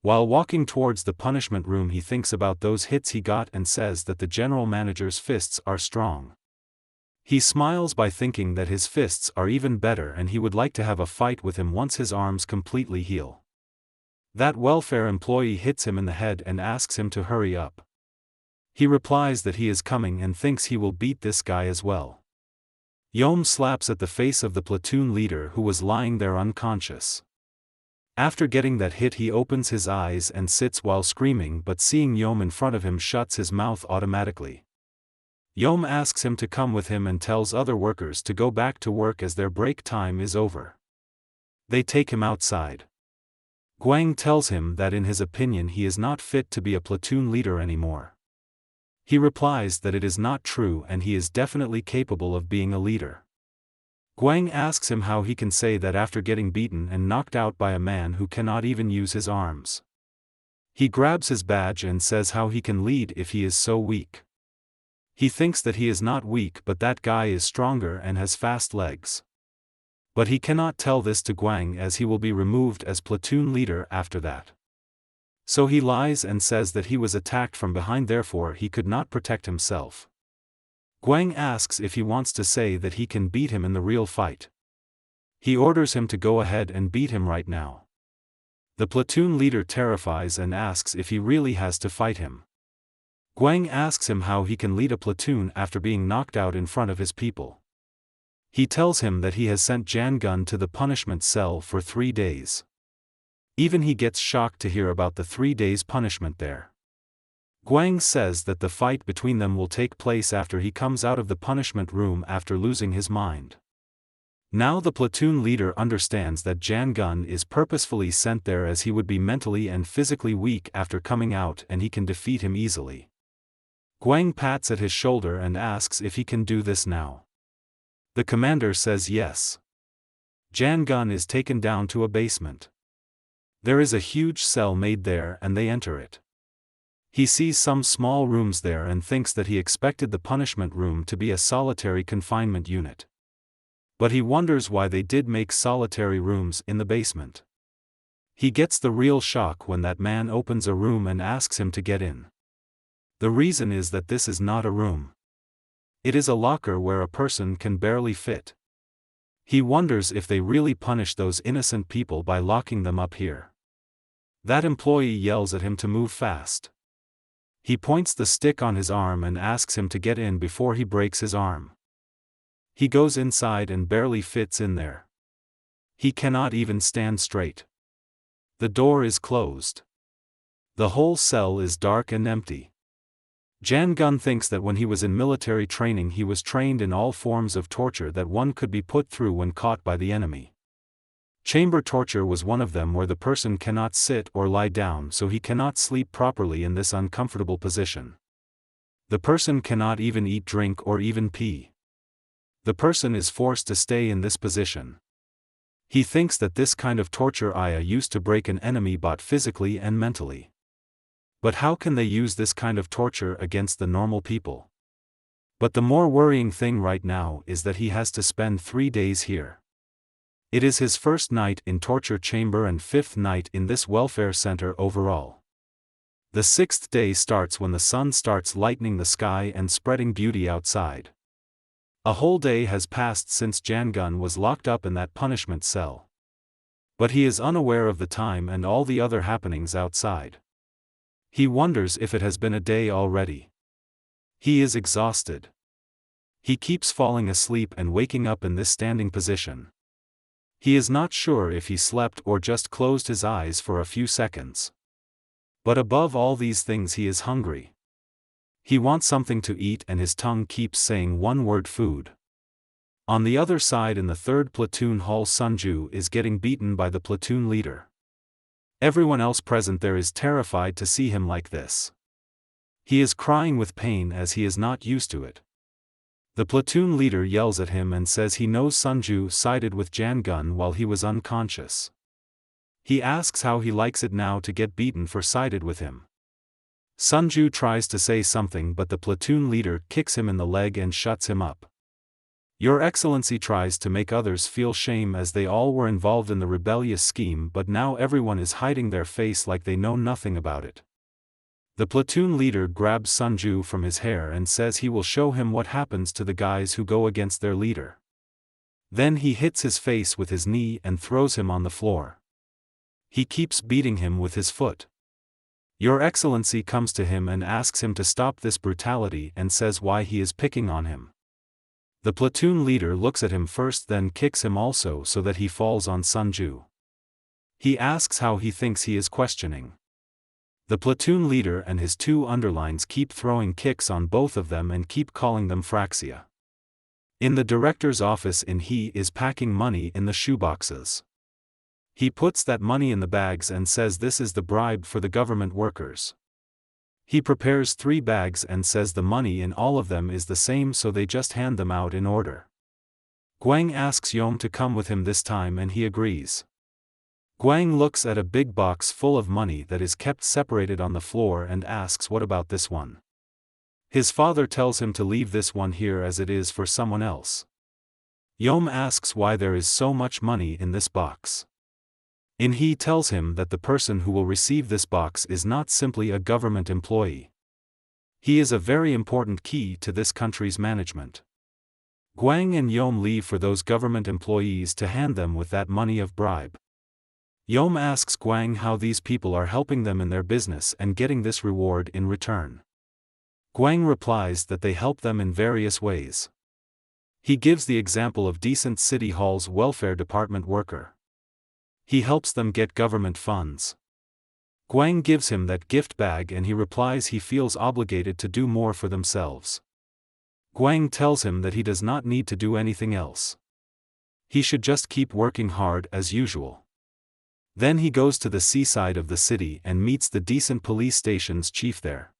While walking towards the punishment room he thinks about those hits he got and says that the general manager's fists are strong. He smiles by thinking that his fists are even better and he would like to have a fight with him once his arms completely heal. That welfare employee hits him in the head and asks him to hurry up. He replies that he is coming and thinks he will beat this guy as well. Yom slaps at the face of the platoon leader who was lying there unconscious. After getting that hit he opens his eyes and sits while screaming, but seeing Yom in front of him shuts his mouth automatically. Yom asks him to come with him and tells other workers to go back to work as their break time is over. They take him outside. Guang tells him that in his opinion he is not fit to be a platoon leader anymore. He replies that it is not true and he is definitely capable of being a leader. Guang asks him how he can say that after getting beaten and knocked out by a man who cannot even use his arms. He grabs his badge and says how he can lead if he is so weak. He thinks that he is not weak but that guy is stronger and has fast legs. But he cannot tell this to Guang as he will be removed as platoon leader after that. So he lies and says that he was attacked from behind, therefore he could not protect himself. Guang asks if he wants to say that he can beat him in the real fight. He orders him to go ahead and beat him right now. The platoon leader terrifies and asks if he really has to fight him. Guang asks him how he can lead a platoon after being knocked out in front of his people. He tells him that he has sent Janggon to the punishment cell for 3 days. Even he gets shocked to hear about the 3 days punishment there. Guang says that the fight between them will take place after he comes out of the punishment room after losing his mind. Now the platoon leader understands that Janggon is purposefully sent there as he would be mentally and physically weak after coming out and he can defeat him easily. Guang pats at his shoulder and asks if he can do this now. The commander says yes. Janggon is taken down to a basement. There is a huge cell made there and they enter it. He sees some small rooms there and thinks that he expected the punishment room to be a solitary confinement unit. But he wonders why they did make solitary rooms in the basement. He gets the real shock when that man opens a room and asks him to get in. The reason is that this is not a room. It is a locker where a person can barely fit. He wonders if they really punish those innocent people by locking them up here. That employee yells at him to move fast. He points the stick on his arm and asks him to get in before he breaks his arm. He goes inside and barely fits in there. He cannot even stand straight. The door is closed. The whole cell is dark and empty. Janggon thinks that when he was in military training he was trained in all forms of torture that one could be put through when caught by the enemy. Chamber torture was one of them, where the person cannot sit or lie down, so he cannot sleep properly in this uncomfortable position. The person cannot even eat, drink or even pee. The person is forced to stay in this position. He thinks that this kind of torture used to break an enemy both physically and mentally. But how can they use this kind of torture against the normal people? But the more worrying thing right now is that he has to spend 3 days here. It is his first night in torture chamber and 5th night in this welfare center overall. The 6th day starts when the sun starts lightening the sky and spreading beauty outside. A whole day has passed since Janggon was locked up in that punishment cell. But he is unaware of the time and all the other happenings outside. He wonders if it has been a day already. He is exhausted. He keeps falling asleep and waking up in this standing position. He is not sure if he slept or just closed his eyes for a few seconds. But above all these things he is hungry. He wants something to eat and his tongue keeps saying one word: food. On the other side in the 3rd platoon hall, Sunju is getting beaten by the platoon leader. Everyone else present there is terrified to see him like this. He is crying with pain as he is not used to it. The platoon leader yells at him and says he knows Sunju sided with Janggon while he was unconscious. He asks how he likes it now to get beaten for sided with him. Sunju tries to say something but the platoon leader kicks him in the leg and shuts him up. Your Excellency tries to make others feel shame as they all were involved in the rebellious scheme, but now everyone is hiding their face like they know nothing about it. The platoon leader grabs Sunju from his hair and says he will show him what happens to the guys who go against their leader. Then he hits his face with his knee and throws him on the floor. He keeps beating him with his foot. Your Excellency comes to him and asks him to stop this brutality and says why he is picking on him. The platoon leader looks at him first, then kicks him also so that he falls on Sunju. He asks how he thinks he is questioning. The platoon leader and his 2 underlines keep throwing kicks on both of them and keep calling them Fraxia. In the director's office he is packing money in the shoeboxes. He puts that money in the bags and says this is the bribe for the government workers. He prepares 3 bags and says the money in all of them is the same, so they just hand them out in order. Guang asks Yom to come with him this time and he agrees. Guang looks at a big box full of money that is kept separated on the floor and asks what about this one. His father tells him to leave this one here as it is for someone else. Yom asks why there is so much money in this box. He tells him that the person who will receive this box is not simply a government employee. He is a very important key to this country's management. Guang and Yom leave for those government employees to hand them with that money of bribe. Yom asks Guang how these people are helping them in their business and getting this reward in return. Guang replies that they help them in various ways. He gives the example of decent city hall's welfare department worker. He helps them get government funds. Guang gives him that gift bag and he replies he feels obligated to do more for themselves. Guang tells him that he does not need to do anything else. He should just keep working hard as usual. Then he goes to the seaside of the city and meets the decent police station's chief there.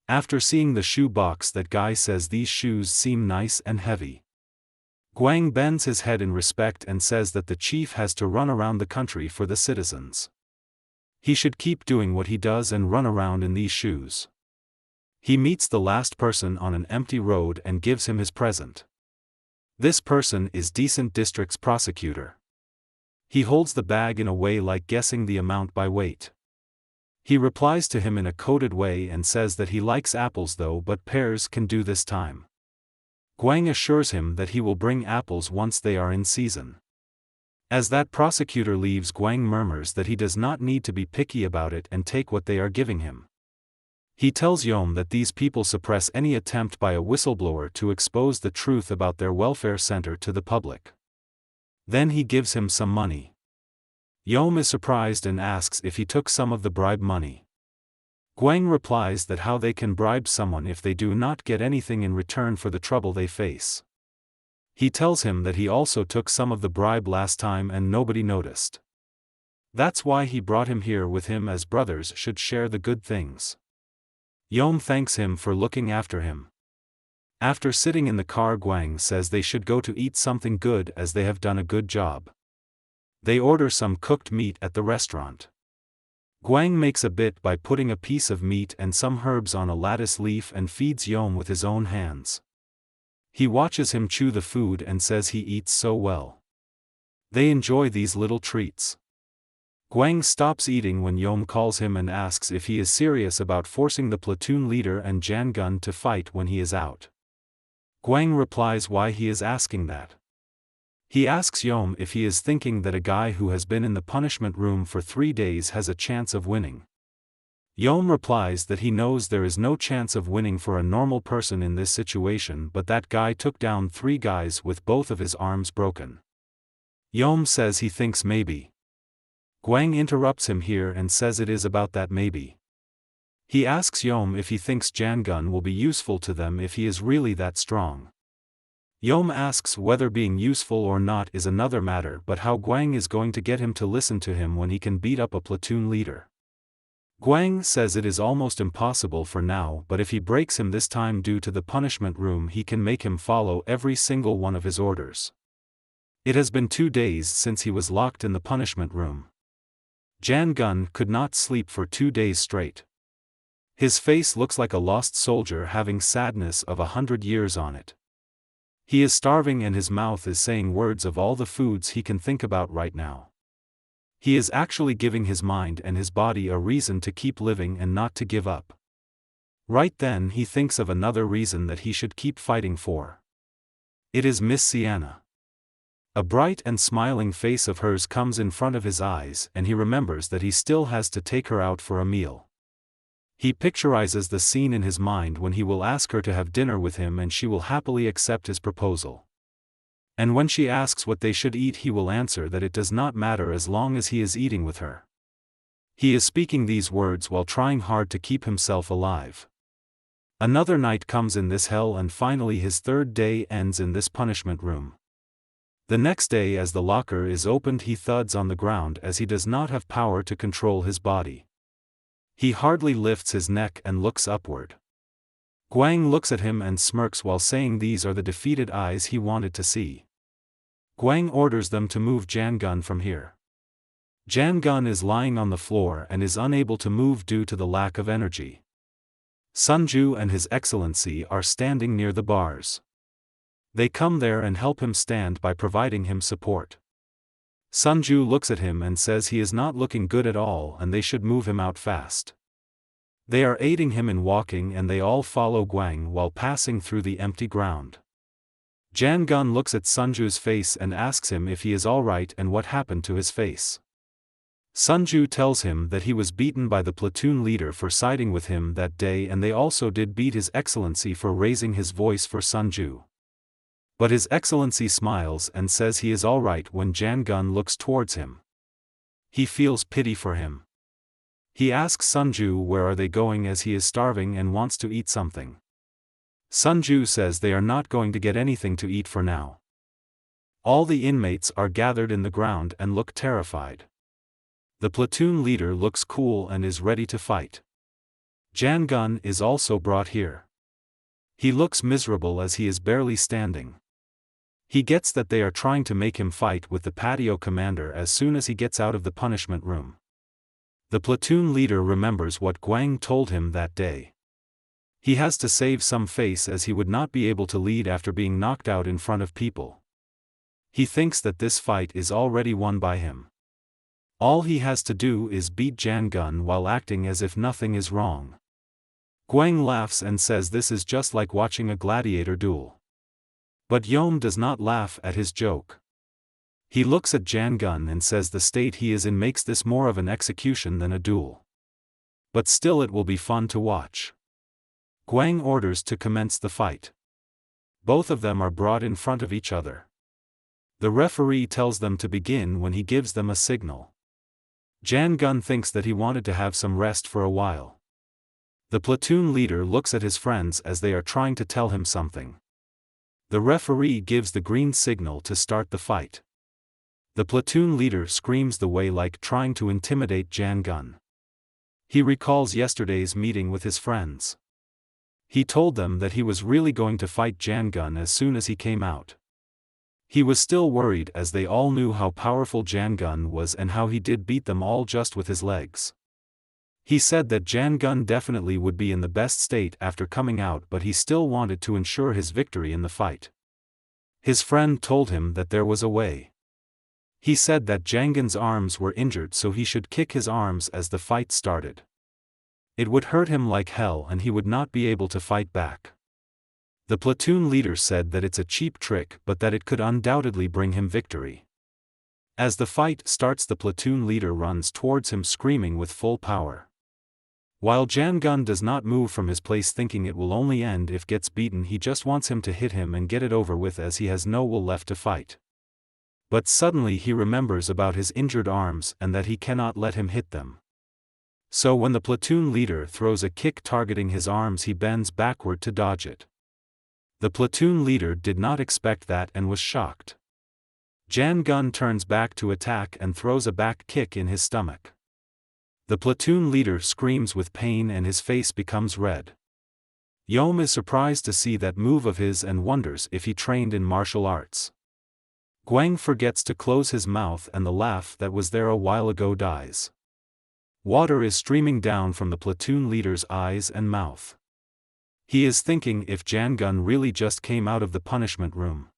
After seeing the shoe box, that guy says these shoes seem nice and heavy. Guang bends his head in respect and says that the chief has to run around the country for the citizens. He should keep doing what he does and run around in these shoes. He meets the last person on an empty road and gives him his present. This person is Decent District's prosecutor. He holds the bag in a way like guessing the amount by weight. He replies to him in a coded way and says that he likes apples though, but pears can do this time. Guang assures him that he will bring apples once they are in season. As that prosecutor leaves, Guang murmurs that he does not need to be picky about it and take what they are giving him. He tells Yom that these people suppress any attempt by a whistleblower to expose the truth about their welfare center to the public. Then he gives him some money. Yom is surprised and asks if he took some of the bribe money. Guang replies that how they can bribe someone if they do not get anything in return for the trouble they face. He tells him that he also took some of the bribe last time and nobody noticed. That's why he brought him here with him, as brothers should share the good things. Yom thanks him for looking after him. After sitting in the car, Guang says they should go to eat something good as they have done a good job. They order some cooked meat at the restaurant. Guang makes a bit by putting a piece of meat and some herbs on a lattice leaf and feeds Yom with his own hands. He watches him chew the food and says he eats so well. They enjoy these little treats. Guang stops eating when Yom calls him and asks if he is serious about forcing the platoon leader and Janggon to fight when he is out. Guang replies why he is asking that. He asks Yom if he is thinking that a guy who has been in the punishment room for 3 days has a chance of winning. Yom replies that he knows there is no chance of winning for a normal person in this situation, but that guy took down 3 guys with both of his arms broken. Yom says he thinks maybe. Guang interrupts him here and says it is about that maybe. He asks Yom if he thinks Janggon will be useful to them if he is really that strong. Yom asks whether being useful or not is another matter, but how Guang is going to get him to listen to him when he can beat up a platoon leader. Guang says it is almost impossible for now, but if he breaks him this time due to the punishment room, he can make him follow every single one of his orders. It has been 2 days since he was locked in the punishment room. Janggon could not sleep for 2 days straight. His face looks like a lost soldier having sadness of 100 years on it. He is starving and his mouth is saying words of all the foods he can think about right now. He is actually giving his mind and his body a reason to keep living and not to give up. Right then he thinks of another reason that he should keep fighting for. It is Miss Sienna. A bright and smiling face of hers comes in front of his eyes and he remembers that he still has to take her out for a meal. He picturizes the scene in his mind when he will ask her to have dinner with him and she will happily accept his proposal. And when she asks what they should eat, he will answer that it does not matter as long as he is eating with her. He is speaking these words while trying hard to keep himself alive. Another night comes in this hell and finally his 3rd day ends in this punishment room. The next day, as the locker is opened, he thuds on the ground as he does not have power to control his body. He hardly lifts his neck and looks upward. Guang looks at him and smirks while saying these are the defeated eyes he wanted to see. Gwang orders them to move Janggon from here. Janggon is lying on the floor and is unable to move due to the lack of energy. Sunju and His Excellency are standing near the bars. They come there and help him stand by providing him support. Sunju looks at him and says he is not looking good at all and they should move him out fast. They are aiding him in walking and they all follow Gwang while passing through the empty ground. Janggon looks at Sunju's face and asks him if he is alright and what happened to his face. Sunju tells him that he was beaten by the platoon leader for siding with him that day and they also did beat His Excellency for raising his voice for Sunju. But His Excellency smiles and says he is alright when Janggon looks towards him. He feels pity for him. He asks Sunju where are they going as he is starving and wants to eat something. Sunju says they are not going to get anything to eat for now. All the inmates are gathered in the ground and look terrified. The platoon leader looks cool and is ready to fight. Janggon is also brought here. He looks miserable as he is barely standing. He gets that they are trying to make him fight with the patio commander as soon as he gets out of the punishment room. The platoon leader remembers what Gwang told him that day. He has to save some face as he would not be able to lead after being knocked out in front of people. He thinks that this fight is already won by him. All he has to do is beat Janggon while acting as if nothing is wrong. Gwang laughs and says this is just like watching a gladiator duel. But Yom does not laugh at his joke. He looks at Janggon and says the state he is in makes this more of an execution than a duel. But still it will be fun to watch. Gwang orders to commence the fight. Both of them are brought in front of each other. The referee tells them to begin when he gives them a signal. Janggon thinks that he wanted to have some rest for a while. The platoon leader looks at his friends as they are trying to tell him something. The referee gives the green signal to start the fight. The platoon leader screams the way like trying to intimidate Janggon. He recalls yesterday's meeting with his friends. He told them that he was really going to fight Janggon as soon as he came out. He was still worried as they all knew how powerful Janggon was and how he did beat them all just with his legs. He said that Janggon definitely would be in the best state after coming out, but he still wanted to ensure his victory in the fight. His friend told him that there was a way. He said that Janggon's arms were injured so he should kick his arms as the fight started. It would hurt him like hell and he would not be able to fight back. The platoon leader said that it's a cheap trick but that it could undoubtedly bring him victory. As the fight starts, the platoon leader runs towards him screaming with full power. While Janggon does not move from his place thinking it will only end if gets beaten, he just wants him to hit him and get it over with as he has no will left to fight. But suddenly he remembers about his injured arms and that he cannot let him hit them. So when the platoon leader throws a kick targeting his arms, he bends backward to dodge it. The platoon leader did not expect that and was shocked. Janggon turns back to attack and throws a back kick in his stomach. The platoon leader screams with pain and his face becomes red. Yom is surprised to see that move of his and wonders if he trained in martial arts. Gwang forgets to close his mouth and the laugh that was there a while ago dies. Water is streaming down from the platoon leader's eyes and mouth. He is thinking if Janggon really just came out of the punishment room.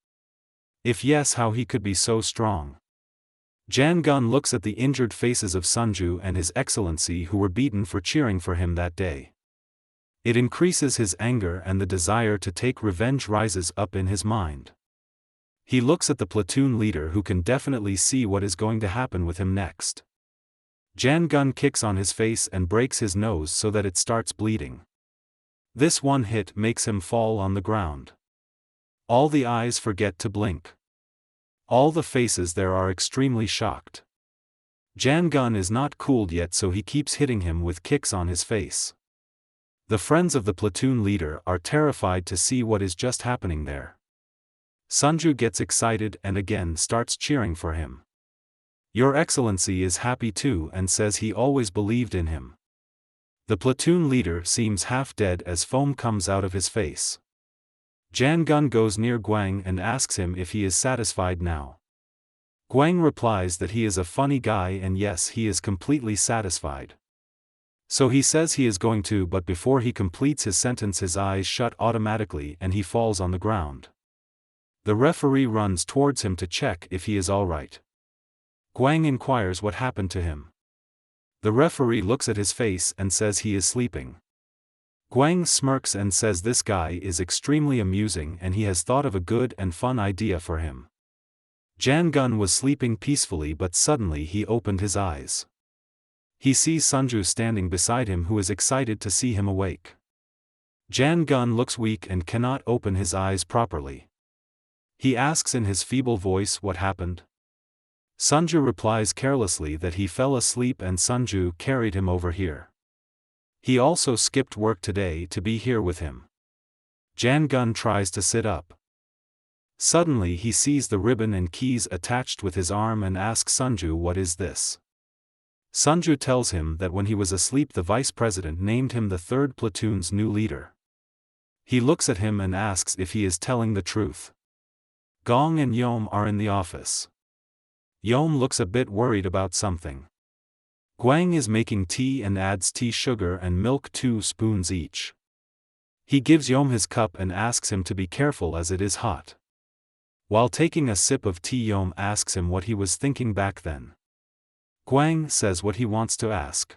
If yes, how he could be so strong. Janggon looks at the injured faces of Sunju and His Excellency who were beaten for cheering for him that day. It increases his anger and the desire to take revenge rises up in his mind. He looks at the platoon leader who can definitely see what is going to happen with him next. Janggon kicks on his face and breaks his nose so that it starts bleeding. This one hit makes him fall on the ground. All the eyes forget to blink. All the faces there are extremely shocked. Janggon is not cooled yet, so he keeps hitting him with kicks on his face. The friends of the platoon leader are terrified to see what is just happening there. Sunju gets excited and again starts cheering for him. Your Excellency is happy too and says he always believed in him. The platoon leader seems half dead as foam comes out of his face. Janggon goes near Gwang and asks him if he is satisfied now. Guang replies that he is a funny guy and yes, he is completely satisfied. So he says he is going to, but before he completes his sentence his eyes shut automatically and he falls on the ground. The referee runs towards him to check if he is alright. Guang inquires what happened to him. The referee looks at his face and says he is sleeping. Guang smirks and says this guy is extremely amusing and he has thought of a good and fun idea for him. Janggon was sleeping peacefully but suddenly he opened his eyes. He sees Sunju standing beside him who is excited to see him awake. Janggon looks weak and cannot open his eyes properly. He asks in his feeble voice what happened. Sunju replies carelessly that he fell asleep and Sunju carried him over here. He also skipped work today to be here with him. Janggon tries to sit up. Suddenly he sees the ribbon and keys attached with his arm and asks Sunju what is this. Sunju tells him that when he was asleep the vice president named him the 3rd platoon's new leader. He looks at him and asks if he is telling the truth. Gong and Yom are in the office. Yom looks a bit worried about something. Guang is making tea and adds tea sugar and milk 2 spoons each. He gives Yom his cup and asks him to be careful as it is hot. While taking a sip of tea Yom asks him what he was thinking back then. Guang says what he wants to ask.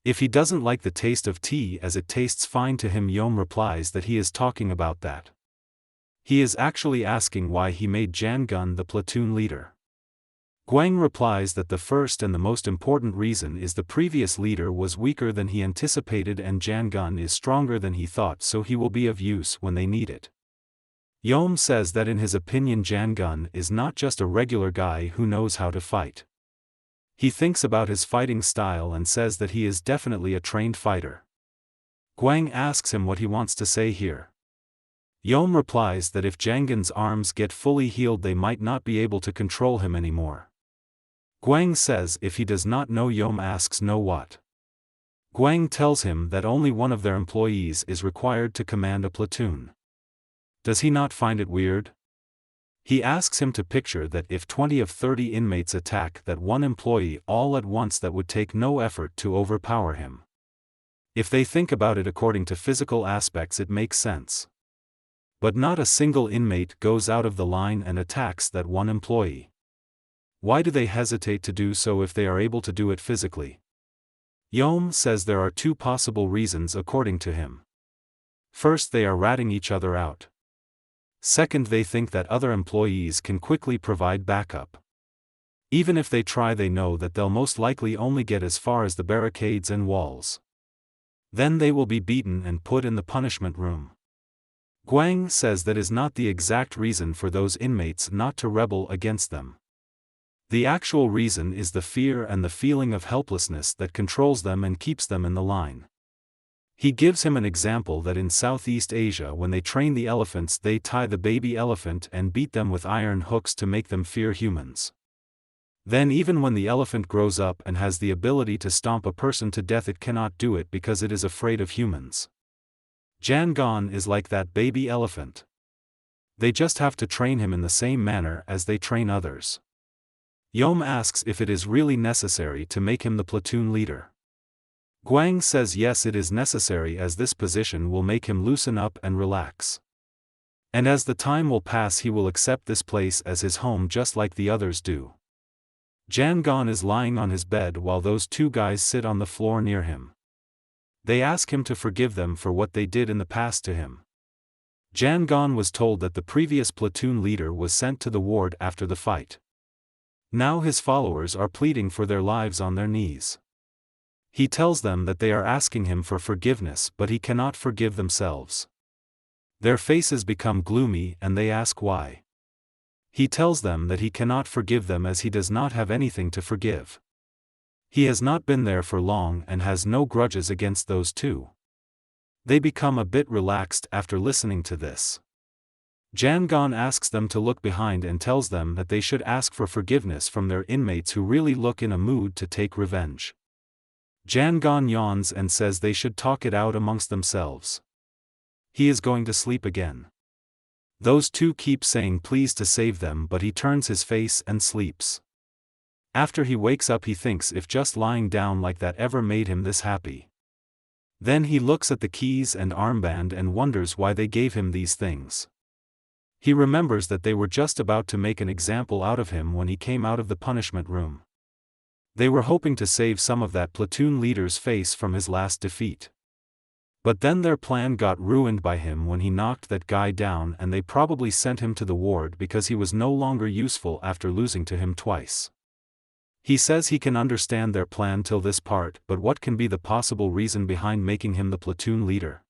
If he doesn't like the taste of tea as it tastes fine to him Yom replies that he is talking about that. He is actually asking why he made Janggon the platoon leader. Guang replies that the first and the most important reason is the previous leader was weaker than he anticipated and Janggon is stronger than he thought so he will be of use when they need it. Yom says that in his opinion Janggon is not just a regular guy who knows how to fight. He thinks about his fighting style and says that he is definitely a trained fighter. Guang asks him what he wants to say here. Yom replies that if Janggon's arms get fully healed they might not be able to control him anymore. Guang says if he does not know Yom asks no what. Guang tells him that only one of their employees is required to command a platoon. Does he not find it weird? He asks him to picture that if 20 of 30 inmates attack that one employee all at once that would take no effort to overpower him. If they think about it according to physical aspects it makes sense. But not a single inmate goes out of the line and attacks that one employee. Why do they hesitate to do so if they are able to do it physically? Yom says there are 2 possible reasons according to him. First, they are ratting each other out. Second, they think that other employees can quickly provide backup. Even if they try they know that they'll most likely only get as far as the barricades and walls. Then they will be beaten and put in the punishment room. Guang says that is not the exact reason for those inmates not to rebel against them. The actual reason is the fear and the feeling of helplessness that controls them and keeps them in the line. He gives him an example that in Southeast Asia when they train the elephants they tie the baby elephant and beat them with iron hooks to make them fear humans. Then even when the elephant grows up and has the ability to stomp a person to death it cannot do it because it is afraid of humans. Janggon is like that baby elephant. They just have to train him in the same manner as they train others. Yom asks if it is really necessary to make him the platoon leader. Guang says yes it is necessary as this position will make him loosen up and relax. And as the time will pass he will accept this place as his home just like the others do. Janggon is lying on his bed while those 2 guys sit on the floor near him. They ask him to forgive them for what they did in the past to him. Janggon was told that the previous platoon leader was sent to the ward after the fight. Now his followers are pleading for their lives on their knees. He tells them that they are asking him for forgiveness but he cannot forgive themselves. Their faces become gloomy and they ask why. He tells them that he cannot forgive them as he does not have anything to forgive. He has not been there for long and has no grudges against those 2. They become a bit relaxed after listening to this. Janggon asks them to look behind and tells them that they should ask for forgiveness from their inmates who really look in a mood to take revenge. Janggon yawns and says they should talk it out amongst themselves. He is going to sleep again. Those two keep saying please to save them, but he turns his face and sleeps. After he wakes up he thinks if just lying down like that ever made him this happy. Then he looks at the keys and armband and wonders why they gave him these things. He remembers that they were just about to make an example out of him when he came out of the punishment room. They were hoping to save some of that platoon leader's face from his last defeat. But then their plan got ruined by him when he knocked that guy down, and they probably sent him to the ward because he was no longer useful after losing to him twice. He says he can understand their plan till this part, but what can be the possible reason behind making him the platoon leader?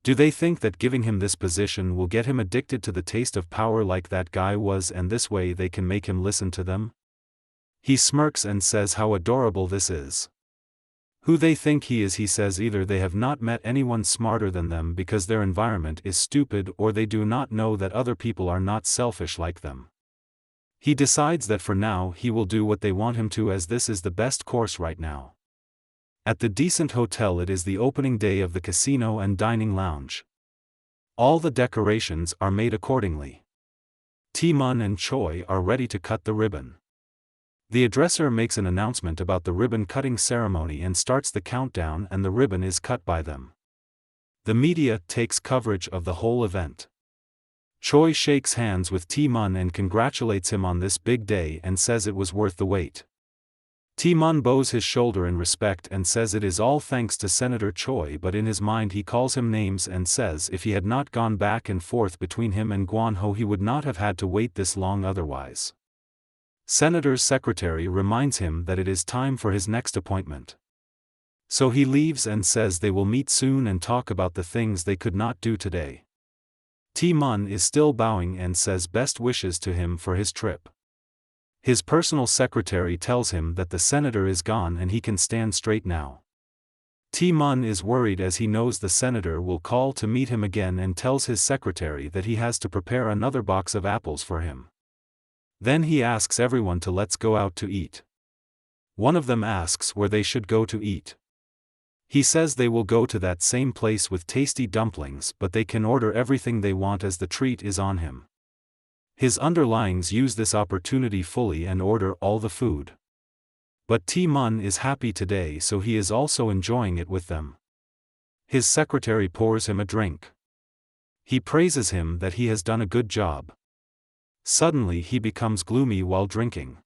Do they think that giving him this position will get him addicted to the taste of power like that guy was, and this way they can make him listen to them? He smirks and says how adorable this is. Who they think he is, he says either they have not met anyone smarter than them because their environment is stupid, or they do not know that other people are not selfish like them. He decides that for now he will do what they want him to, as this is the best course right now. At the decent hotel, it is the opening day of the casino and dining lounge. All the decorations are made accordingly. Taemun and Choi are ready to cut the ribbon. The addresser makes an announcement about the ribbon-cutting ceremony and starts the countdown, and the ribbon is cut by them. The media takes coverage of the whole event. Choi shakes hands with Taemun and congratulates him on this big day and says it was worth the wait. Taemun bows his shoulder in respect and says it is all thanks to Senator Choi, but in his mind he calls him names and says if he had not gone back and forth between him and Gwon-ho he would not have had to wait this long otherwise. Senator's secretary reminds him that it is time for his next appointment. So he leaves and says they will meet soon and talk about the things they could not do today. Taemun is still bowing and says best wishes to him for his trip. His personal secretary tells him that the senator is gone and he can stand straight now. Taemun is worried as he knows the senator will call to meet him again and tells his secretary that he has to prepare another box of apples for him. Then he asks everyone to let's go out to eat. One of them asks where they should go to eat. He says they will go to that same place with tasty dumplings, but they can order everything they want as the treat is on him. His underlings use this opportunity fully and order all the food. But Taemun is happy today, so he is also enjoying it with them. His secretary pours him a drink. He praises him that he has done a good job. Suddenly he becomes gloomy while drinking.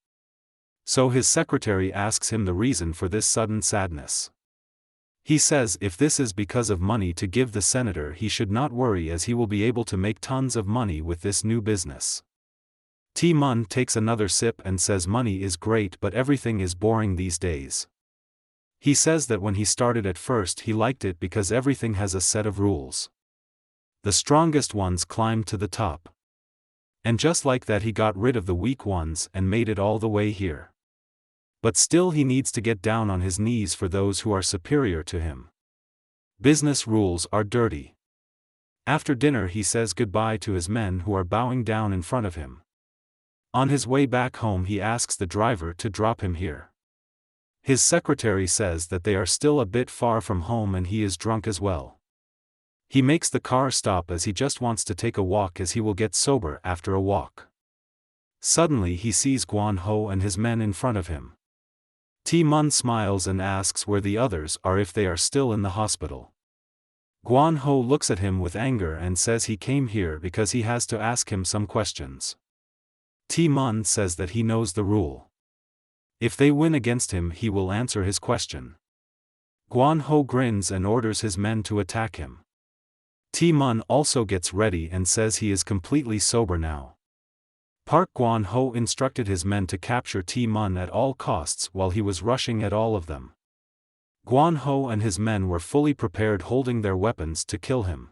So his secretary asks him the reason for this sudden sadness. He says if this is because of money to give the senator, he should not worry as he will be able to make tons of money with this new business. Taemun takes another sip and says money is great but everything is boring these days. He says that when he started at first he liked it because everything has a set of rules. The strongest ones climbed to the top. And just like that he got rid of the weak ones and made it all the way here. But still he needs to get down on his knees for those who are superior to him. Business rules are dirty. After dinner he says goodbye to his men who are bowing down in front of him. On his way back home he asks the driver to drop him here. His secretary says that they are still a bit far from home and he is drunk as well. He makes the car stop as he just wants to take a walk as he will get sober after a walk. Suddenly he sees Gwon-ho and his men in front of him. Taemun smiles and asks where the others are if they are still in the hospital. Gwon-ho looks at him with anger and says he came here because he has to ask him some questions. Taemun says that he knows the rule. If they win against him he will answer his question. Gwon-ho grins and orders his men to attack him. Taemun also gets ready and says he is completely sober now. Park Gwon-ho instructed his men to capture Taemun at all costs while he was rushing at all of them. Gwon-ho and his men were fully prepared holding their weapons to kill him.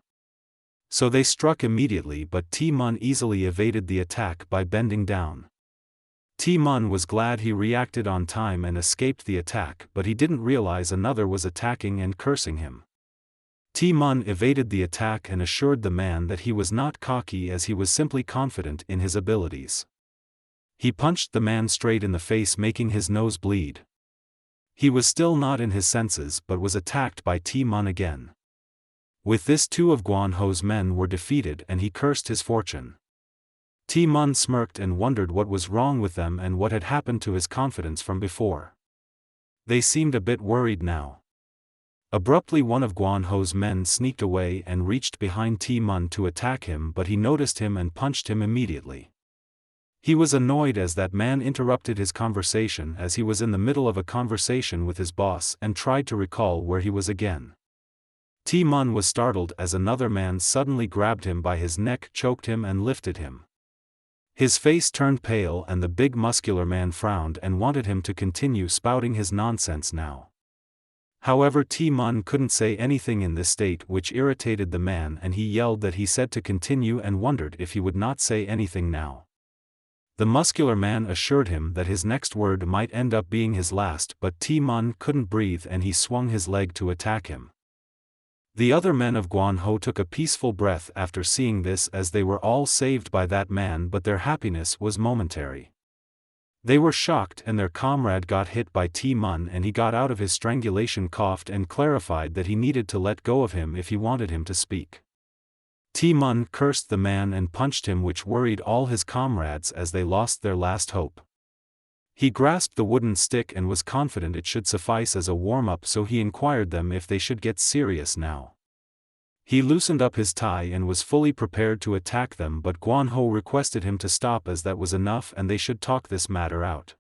So they struck immediately, but Taemun easily evaded the attack by bending down. Taemun was glad he reacted on time and escaped the attack, but he didn't realize another was attacking and cursing him. Taemun evaded the attack and assured the man that he was not cocky as he was simply confident in his abilities. He punched the man straight in the face, making his nose bleed. He was still not in his senses but was attacked by Taemun again. With this, two of Guan Ho's men were defeated and he cursed his fortune. Ti-mun smirked and wondered what was wrong with them and what had happened to his confidence from before. They seemed a bit worried now. Abruptly, one of Guan Ho's men sneaked away and reached behind Ti-mun to attack him, but he noticed him and punched him immediately. He was annoyed as that man interrupted his conversation as he was in the middle of a conversation with his boss and tried to recall where he was again. Ti-mun was startled as another man suddenly grabbed him by his neck, choked him and lifted him. His face turned pale and the big muscular man frowned and wanted him to continue spouting his nonsense now. However, Ti-mun couldn't say anything in this state, which irritated the man, and he yelled that he said to continue and wondered if he would not say anything now. The muscular man assured him that his next word might end up being his last, but Ti-mun couldn't breathe and he swung his leg to attack him. The other men of Guan Ho took a peaceful breath after seeing this, as they were all saved by that man, but their happiness was momentary. They were shocked and their comrade got hit by Ti-mun and he got out of his strangulation, coughed and clarified that he needed to let go of him if he wanted him to speak. Ti-mun cursed the man and punched him, which worried all his comrades as they lost their last hope. He grasped the wooden stick and was confident it should suffice as a warm-up, so he inquired them if they should get serious now. He loosened up his tie and was fully prepared to attack them, but Guan Ho requested him to stop as that was enough and they should talk this matter out.